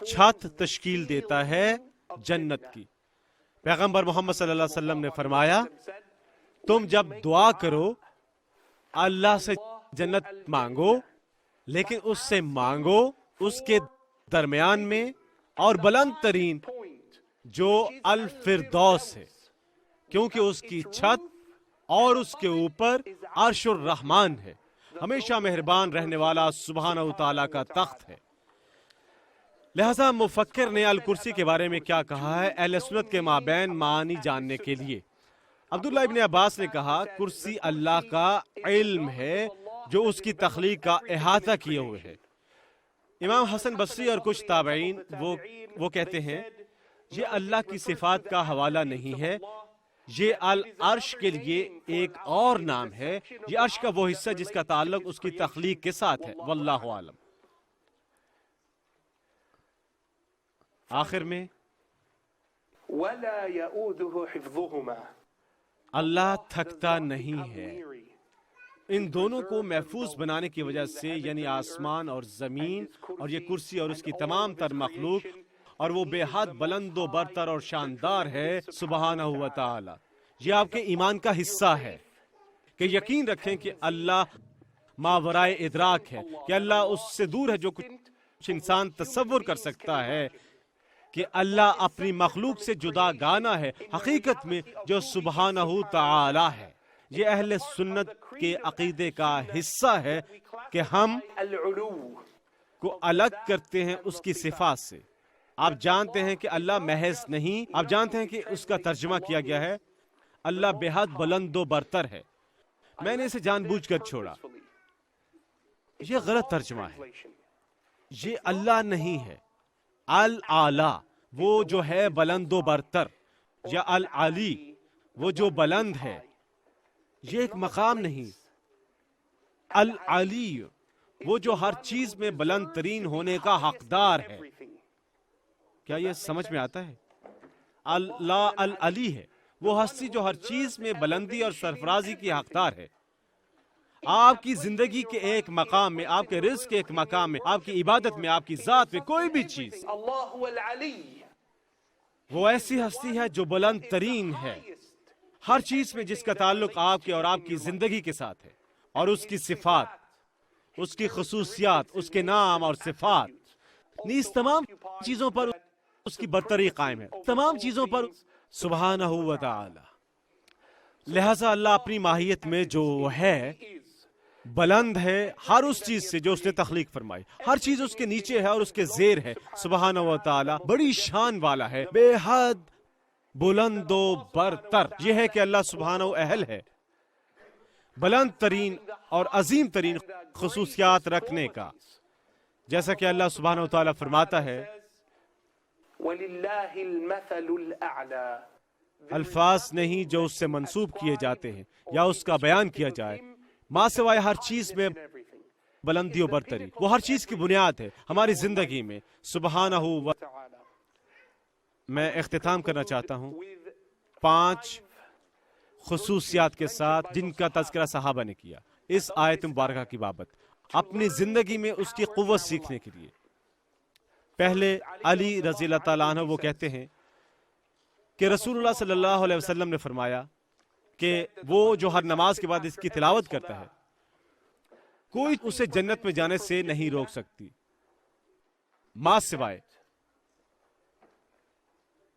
چھت تشکیل دیتا ہے جنت کی۔ پیغمبر محمد صلی اللہ علیہ وسلم نے فرمایا، تم جب دعا کرو اللہ سے جنت مانگو، لیکن اس سے مانگو اس کے درمیان میں اور بلند ترین جو الفردوس ہے، کیونکہ اس کی چھت اور اس کے اوپر عرش الرحمن ہے، ہمیشہ مہربان رہنے والا سبحانہ تعالیٰ کا تخت ہے۔ لہذا مفکر نے الکرسی کے بارے میں کیا کہا ہے اہل سنت کے مابین معانی جاننے کے لیے؟ عبداللہ ابن عباس نے کہا کرسی اللہ کا علم ہے جو اس کی تخلیق کا احاطہ کیے ہوئے ہے۔ امام حسن بصری اور کچھ تابعین وہ کہتے ہیں یہ اللہ کی صفات کا حوالہ نہیں ہے، یہ العرش کے لیے ایک اور نام ہے، یہ عرش کا وہ حصہ جس کا تعلق اس کی تخلیق کے ساتھ ہے، واللہ عالم۔ آخر میں وَلَا يَؤُودُهُ حِفْظُهُمَا، اللہ تھکتا نہیں ہے۔ ان دونوں کو محفوظ بنانے کی وجہ سے، یعنی آسمان اور زمین اور یہ کرسی اور اس کی تمام تر مخلوق، اور وہ بے حد بلند و برتر اور شاندار ہے سبحانہ و تعالی۔ یہ آپ کے ایمان کا حصہ ہے کہ یقین رکھیں کہ اللہ ماورائے ادراک ہے، کہ اللہ اس سے دور ہے جو کچھ انسان تصور کر سکتا ہے، کہ اللہ اپنی مخلوق سے جدا گانا ہے حقیقت میں جو سبحانہ تعالی ہے۔ یہ اہل سنت کے عقیدے کا حصہ ہے کہ ہم العلو کو الگ کرتے ہیں اس کی صفات سے۔ آپ جانتے ہیں کہ اللہ محض نہیں، آپ جانتے ہیں کہ اس کا ترجمہ کیا گیا ہے اللہ بے حد بلند و برتر ہے۔ میں نے اسے جان بوجھ کر چھوڑا، یہ غلط ترجمہ ہے، یہ اللہ نہیں ہے۔ العالی وہ جو ہے بلند و برتر، یا العلی وہ جو بلند ہے، یہ ایک مقام نہیں۔ العلی وہ جو ہر چیز میں بلند ترین ہونے کا حقدار ہے۔ کیا یہ سمجھ میں آتا ہے؟ اللہ العلی ہے وہ ہستی جو ہر چیز میں بلندی اور سرفرازی کی حقدار ہے۔ آپ کی زندگی کے ایک مقام میں، آپ کے رزق کے ایک مقام میں، آپ کی عبادت میں، آپ کی ذات میں، کوئی بھی چیز، اللہ العلی، وہ ایسی ہستی ہے جو بلند ترین ہے ہر چیز میں، جس کا تعلق آپ کے اور آپ کی زندگی کے ساتھ ہے، اور اس کی صفات، اس کی خصوصیات، اس کے نام اور صفات، نیز تمام چیزوں پر اس کی برتری قائم ہے، تمام چیزوں پر سبحانہ و تعالی۔ لہذا اللہ اپنی ماہیت میں جو ہے بلند ہے ہر اس چیز سے جو اس نے تخلیق فرمائی، ہر چیز اس کے نیچے ہے اور اس کے زیر ہے، سبحانہ و تعالی بڑی شان والا ہے، بے حد بلند و برتر۔ یہ ہے کہ اللہ سبحانہ و اہل ہے بلند ترین اور عظیم ترین خصوصیات رکھنے کا، جیسا کہ اللہ سبحانہ و تعالی فرماتا ہے وَلِلَّهِ الْمَثَلُ الْأَعْلَى، الفاظ نہیں جو اس سے منسوب کیے جاتے ہیں یا اس کا بیان کیا جائے، ماں سوائے ہر چیز میں بلندی و برتری، وہ ہر چیز کی بنیاد ہے ہماری زندگی میں، سبحانہ و تعالی۔ میں اختتام کرنا چاہتا ہوں 5 خصوصیات کے ساتھ جن کا تذکرہ صحابہ نے کیا اس آیت مبارکہ کی بابت، اپنی زندگی میں اس کی قوت سیکھنے کے لیے۔ پہلے علی رضی اللہ تعالیٰ عنہ وہ کہتے ہیں کہ رسول اللہ صلی اللہ علیہ وسلم نے فرمایا کہ وہ جو ہر نماز کے بعد اس کی تلاوت کرتا ہے کوئی اسے جنت میں جانے سے نہیں روک سکتی، ماں سوائے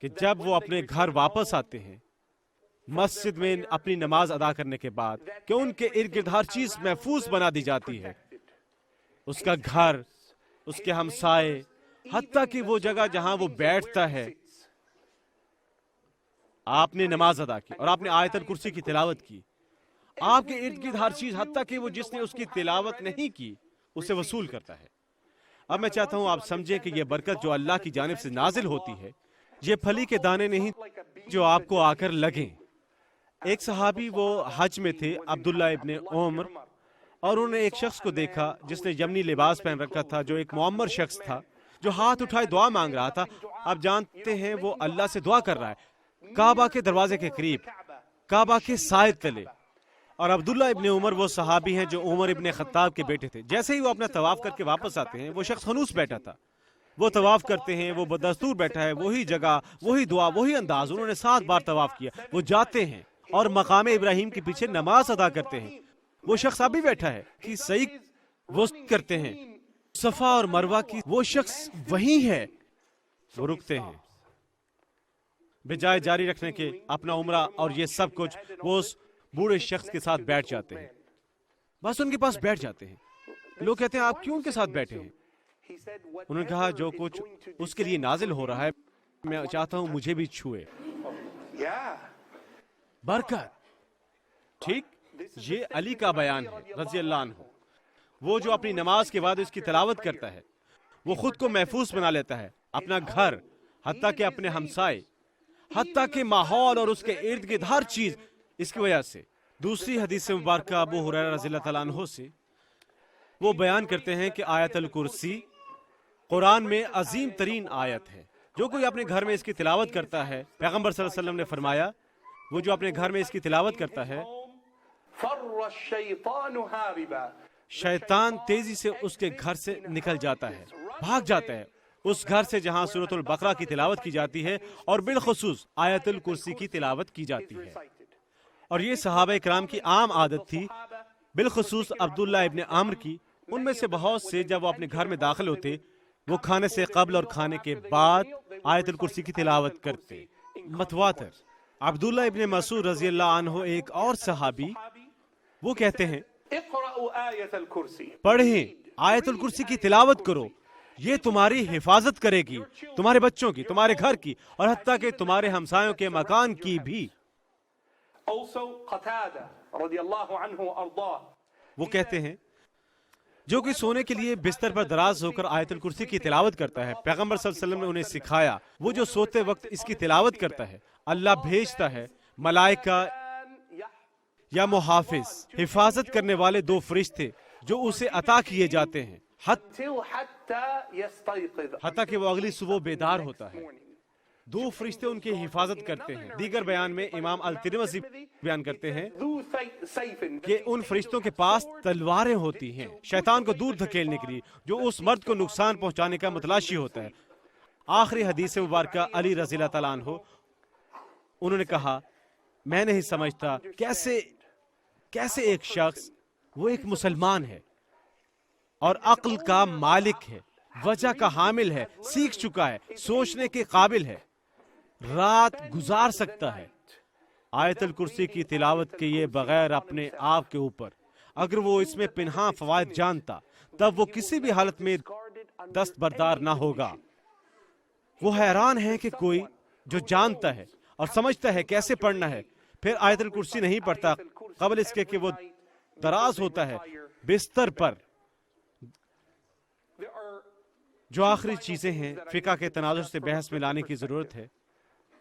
کہ جب وہ اپنے گھر واپس آتے ہیں مسجد میں اپنی نماز ادا کرنے کے بعد کہ ان کے ارد گرد ہر چیز محفوظ بنا دی جاتی ہے، اس کا گھر، اس کے ہمسائے، حتیٰ کہ وہ جگہ جہاں وہ بیٹھتا ہے۔ آپ نے نماز ادا کی اور آپ نے آیت الکرسی کی تلاوت کی، آپ کے ارد گرد ہر چیز حتیٰ کہ وہ جس نے اس کی تلاوت نہیں کی اسے وصول کرتا ہے۔ اب میں چاہتا ہوں آپ سمجھیں کہ یہ برکت جو اللہ کی جانب سے نازل ہوتی ہے یہ پھلی کے دانے نہیں جو آپ کو آ کر لگیں۔ ایک صحابی وہ حج میں تھے، عبداللہ ابن عمر، اور انہوں نے ایک شخص کو دیکھا جس نے یمنی لباس پہن رکھا تھا، جو ایک معمر شخص تھا، جو ہاتھ اٹھائے دعا مانگ رہا تھا۔ آپ جانتے ہیں وہ اللہ سے دعا کر رہا ہے کعبہ کے دروازے کے قریب، کعبہ کے سائے تلے۔ اور عبداللہ ابن عمر وہ صحابی ہیں جو عمر ابن خطاب کے بیٹے تھے۔ جیسے ہی وہ اپنا طواف کر کے واپس آتے ہیں وہ شخص خنوس بیٹھا تھا، وہ طواف کرتے ہیں، وہ بدستور بیٹھا ہے، وہی جگہ، وہی دعا، وہی انداز۔ انہوں نے 7 بار طواف کیا۔ وہ جاتے ہیں اور مقام ابراہیم کے پیچھے نماز ادا کرتے ہیں۔ وہ شخص ابھی بیٹھا ہے کہ صحیح وہ کرتے ہیں، صفا اور مروہ کی وہ شخص وہی ہے۔ وہ رکتے ہیں بجائے جاری رکھنے کے اپنا عمرہ اور یہ سب کچھ، وہ اس بوڑھے شخص کے ساتھ بیٹھ جاتے ہیں، بس ان کے پاس بیٹھ جاتے ہیں۔ لوگ کہتے ہیں آپ کیوں ان کے ساتھ بیٹھے ہیں؟ انہوں نے کہا جو کچھ اس کے لیے نازل ہو رہا ہے میں چاہتا ہوں مجھے بھی چھوئے۔ برکت، ٹھیک، یہ علی کا بیان ہے رضی اللہ عنہ۔ وہ جو اپنی نماز کے بعد اس کی تلاوت کرتا ہے وہ خود کو محفوظ بنا لیتا ہے، اپنا گھر، حتیٰ کہ اپنے ہمسائے، حتیٰ کہ ماحول اور اس کے ارد گرد ہر چیز اس کی وجہ سے۔ دوسری حدیث مبارکہ ابو ہریرہ رضی اللہ تعالیٰ عنہ سے وہ بیان کرتے ہیں کہ آیت الکرسی قرآن میں عظیم ترین آیت ہے۔ جو کوئی اپنے گھر میں اس کی تلاوت کرتا ہے، پیغمبر صلی اللہ علیہ وسلم نے فرمایا وہ جو اپنے گھر میں اس کی تلاوت کرتا ہے شیطان تیزی سے اس کے گھر سے نکل جاتا ہے، بھاگ جاتا ہے اس گھر سے جہاں سورۃ البقرہ کی تلاوت کی جاتی ہے اور بالخصوص آیت الکرسی کی تلاوت کی جاتی ہے۔ اور یہ صحابہ کرام کی عام عادت تھی، بالخصوص عبداللہ ابن عمر کی۔ ان میں سے بہت سے جب وہ اپنے گھر میں داخل ہوتے وہ کھانے سے قبل اور کھانے کے بعد آیت الکرسی کی تلاوت کرتے۔ متواتر۔ عبداللہ ابن مسعود رضی اللہ عنہ ایک اور صحابی، وہ کہتے ہیں پڑھیں آیت الکرسی کی تلاوت کرو، یہ تمہاری حفاظت کرے گی، تمہارے بچوں کی، تمہارے گھر کی، اور حتیٰ کہ تمہارے ہمسایوں کے مکان کی بھی۔ وہ کہتے ہیں جو کہ سونے کے لیے بستر پر دراز ہو کر آیت الکرسی کی تلاوت کرتا ہے، پیغمبر صلی اللہ علیہ وسلم نے انہیں سکھایا وہ جو سوتے وقت اس کی تلاوت کرتا ہے اللہ بھیجتا ہے ملائکہ یا محافظ، حفاظت کرنے والے 2 فرشتے جو اسے عطا کیے جاتے ہیں حتیٰ کہ وہ اگلی صبح بیدار ہوتا ہے۔ 2 فرشتے ان کی حفاظت کرتے ہیں۔ دیگر بیان میں امام الترمذی بیان کرتے ہیں کہ ان فرشتوں کے پاس تلواریں ہوتی ہیں شیطان کو دور دھکیلنے کے لیے جو اس مرد کو نقصان پہنچانے کا متلاشی ہوتا ہے۔ آخری حدیث مبارکہ علی رضی اللہ تعالیٰ عنہ، انہوں نے کہا میں نہیں سمجھتا کیسے ایک شخص، وہ ایک مسلمان ہے اور عقل کا مالک ہے، وجہ کا حامل ہے، سیکھ چکا ہے، سوچنے کے قابل ہے، رات گزار سکتا ہے آیت الکرسی کی تلاوت کیے بغیر اپنے آپ کے اوپر۔ اگر وہ اس میں پنہاں فوائد جانتا تب وہ کسی بھی حالت میں دستبردار نہ ہوگا۔ وہ حیران ہے کہ کوئی جو جانتا ہے اور سمجھتا ہے کیسے پڑھنا ہے پھر آیت الکرسی نہیں پڑھتا قبل اس کے کہ وہ دراز ہوتا ہے بستر پر۔ جو آخری چیزیں ہیں فقہ کے تناظر سے بحث میں لانے کی ضرورت ہے۔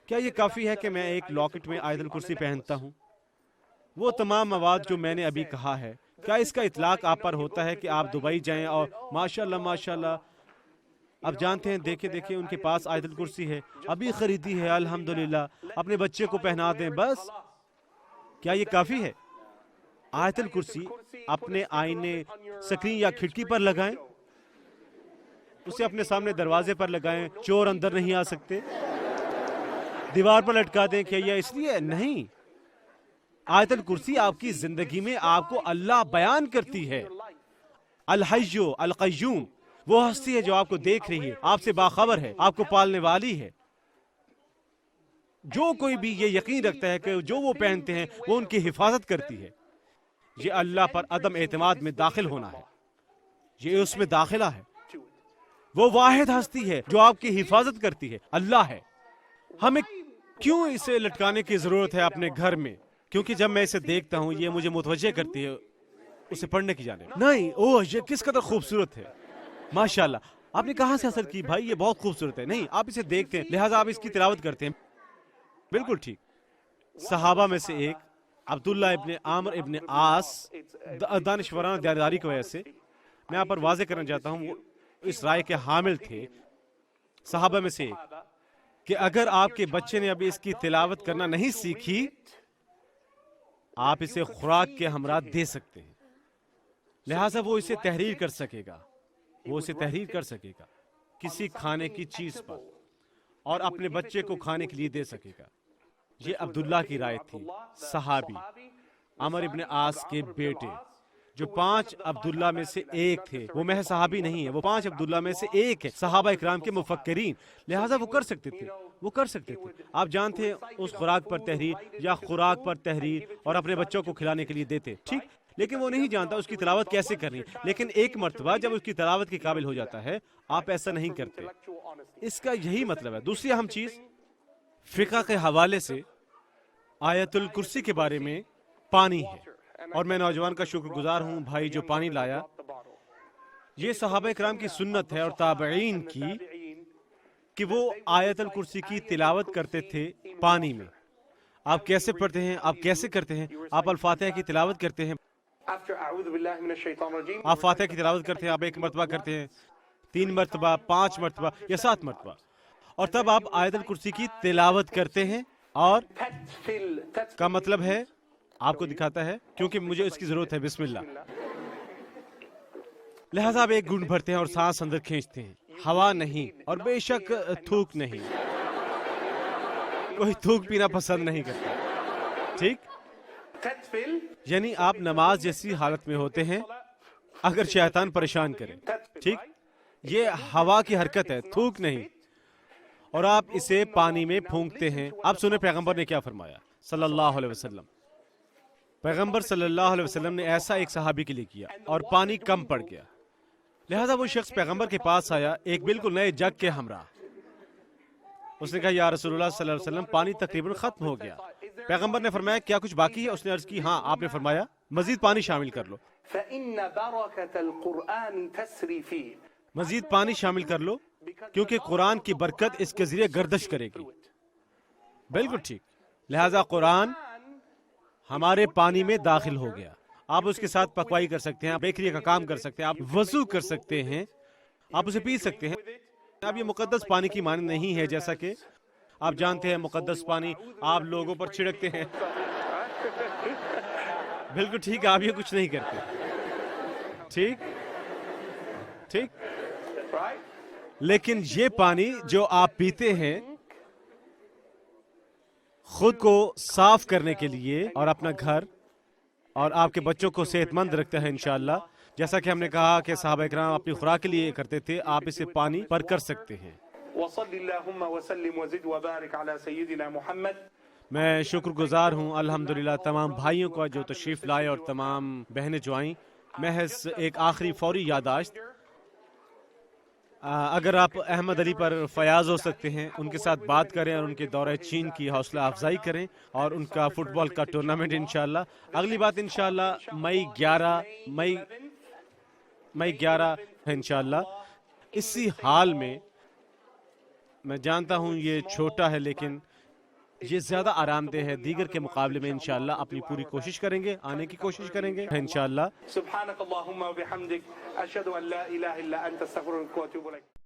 کیا یہ کافی ہے کہ میں ایک لاکٹ میں آیت الکرسی پہنتا ہوں؟ وہ تمام مواد جو میں نے ابھی کہا ہے، کیا اس کا اطلاق آپ پر ہوتا ہے کہ آپ دبئی جائیں اور ماشاءاللہ اب جانتے ہیں دیکھیں ان کے پاس آیت الکرسی ہے، ابھی خریدی ہے الحمدللہ، اپنے بچے کو پہنا دیں بس؟ کیا یہ کافی ہے؟ آیت الکرسی اپنے آئینے، سکرین یا کھڑکی پر لگائیں، اسے اپنے سامنے دروازے پر لگائیں، چور اندر نہیں آ سکتے، دیوار پر لٹکا دیں، کیا یہ اس لیے نہیں؟ آیت الکرسی آپ کی زندگی میں آپ کو اللہ بیان کرتی ہے۔ الحی القیوم، وہ ہستی ہے جو آپ کو دیکھ رہی ہے، آپ سے باخبر ہے، آپ کو پالنے والی ہے۔ جو کوئی بھی یہ یقین رکھتا ہے کہ جو وہ پہنتے ہیں وہ ان کی حفاظت کرتی ہے، یہ اللہ پر عدم اعتماد میں داخل ہونا ہے، یہ اس میں داخلہ ہے۔ وہ واحد ہستی ہے جو آپ کی حفاظت کرتی ہے، اللہ ہے۔ ہمیں کیوں اسے لٹکانے کی ضرورت ہے اپنے گھر میں؟ کیونکہ جب میں اسے دیکھتا ہوں یہ مجھے متوجہ کرتی ہے اسے پڑھنے کی جانب۔ نہیں، اوہ یہ کس قدر خوبصورت ہے، ماشاءاللہ۔ آپ نے کہاں سے حاصل کی؟ بھائی یہ بہت خوبصورت ہے۔ نہیں، آپ اسے دیکھتے ہیں لہٰذا آپ اس کی تلاوت کرتے ہیں۔ بالکل ٹھیک۔ صحابہ میں سے ایک عبداللہ ابن عامر ابن عاص، دانشورانہ دیانتداری کی وجہ سے میں یہاں پر واضح کرنا چاہتا ہوں، وہ اس رائے کے حامل تھے صحابہ میں سے ایک کہ اگر آپ کے بچے نے ابھی اس کی تلاوت کرنا نہیں سیکھی، آپ اسے خوراک کے ہمراہ دے سکتے ہیں، لہٰذا وہ اسے تحریر کر سکے گا، وہ اسے تحریر کر سکے گا کسی کھانے کی چیز پر اور اپنے بچے کو کھانے کے لیے دے سکے گا۔ یہ عبداللہ کی رائے تھی، صحابی عمر ابن عاص کے بیٹے جو 5 عبداللہ میں سے ایک تھے۔ وہ محض صحابی نہیں ہے، وہ 5 عبداللہ میں سے ایک ہے، صحابہ اکرام کے مفکرین، لہٰذا وہ کر سکتے تھے، وہ کر سکتے تھے۔ آپ جانتے ہیں اس خوراک پر تحریر یا خوراک پر تحریر اور اپنے بچوں کو کھلانے کے لیے دیتے، ٹھیک، لیکن وہ نہیں جانتا اس کی تلاوت کیسے کرنی۔ لیکن ایک مرتبہ جب اس کی تلاوت کے قابل ہو جاتا ہے، آپ ایسا نہیں کرتے۔ اس کا یہی مطلب ہے۔ دوسری اہم چیز فقہ کے حوالے سے آیت الکرسی کے بارے میں پانی ہے، اور میں نوجوان کا شکر گزار ہوں بھائی جو پانی لایا۔ یہ صحابہ اکرام کی سنت ہے اور تابعین کی کہ وہ آیت الکرسی کی تلاوت کرتے تھے پانی میں۔ آپ کیسے پڑھتے ہیں؟ آپ کیسے کرتے ہیں؟ آپ الفاتحہ کی تلاوت کرتے ہیں، آپ فاتحہ کی تلاوت کرتے ہیں، آپ 1 مرتبہ کرتے ہیں، 3 مرتبہ، 5 مرتبہ یا 7 مرتبہ، اور تب آپ آیت الکرسی کی تلاوت کرتے ہیں۔ اور کا مطلب ہے آپ کو دکھاتا ہے کیونکہ مجھے اس کی ضرورت ہے، بسم اللہ، لہذا آپ 1 گھونٹ بھرتے ہیں اور سانس اندر کھینچتے ہیں، ہوا نہیں، اور بے شک تھوک نہیں، کوئی تھوک پینا پسند نہیں کرتا، ٹھیک، یعنی آپ نماز جیسی حالت میں ہوتے ہیں اگر شیطان پریشان کرے، ٹھیک، یہ ہوا کی حرکت ہے، تھوک نہیں، اور آپ اسے پانی میں پھونکتے ہیں۔ آپ سنیں پیغمبر نے کیا فرمایا صلی اللہ علیہ وسلم۔ پیغمبر صلی اللہ علیہ وسلم نے ایسا ایک صحابی کے لیے کیا اور پانی کم پڑ گیا، لہذا وہ شخص پیغمبر کے پاس آیا ایک بالکل نئے جگ کے ہمراہ۔ اس نے کہا یا رسول اللہ صلی اللہ علیہ وسلم پانی تقریباً ختم ہو گیا۔ پیغمبر نے فرمایا کیا کچھ باقی ہے؟ اس نے عرض کی ہاں۔ آپ نے فرمایا مزید پانی شامل کر لو، مزید پانی شامل کر لو، کیونکہ قرآن کی برکت اس کے ذریعے گردش کرے گی۔ بالکل ٹھیک، لہذا قرآن ہمارے پانی میں داخل ہو گیا۔ آپ اس کے ساتھ پکوائی کر سکتے ہیں، آپ بیکری کا کام کر سکتے ہیں، آپ وضو کر سکتے ہیں، آپ اسے پی سکتے ہیں۔ اب یہ مقدس پانی کی معنی نہیں ہے، جیسا کہ آپ جانتے ہیں مقدس پانی آپ لوگوں پر چھڑکتے ہیں، بالکل ٹھیک، آپ یہ کچھ نہیں کرتے، ٹھیک ٹھیک، لیکن یہ پانی جو آپ پیتے ہیں خود کو صاف کرنے کے لیے اور اپنا گھر اور آپ کے بچوں کو صحت مند رکھتا ہے انشاءاللہ۔ جیسا کہ ہم نے کہا کہ صحابہ اکرام اپنی خوراک کے لیے کرتے تھے، آپ اسے پانی پر کر سکتے ہیں۔ میں شکر گزار ہوں الحمدللہ تمام بھائیوں کا جو تشریف لائے اور تمام بہنیں جو آئیں۔ محض ایک آخری فوری یادداشت، اگر آپ احمد علی پر فیاض ہو سکتے ہیں، ان کے ساتھ بات کریں اور ان کے دورہ چین کی حوصلہ افزائی کریں اور ان کا فٹ بال کا ٹورنامنٹ انشاءاللہ۔ اگلی بات انشاءاللہ مئی 11 ہے انشاءاللہ۔ اسی حال میں جانتا ہوں یہ چھوٹا ہے لیکن یہ زیادہ آرام دہ ہے، دیگر کے مقابلے میں انشاءاللہ اپنی پوری کوشش کریں گے، آنے کی کوشش کریں گے انشاءاللہ۔ سبحانك اللهم وبحمدك اشهد ان لا اله الا انت استغفرك واتوب اليك۔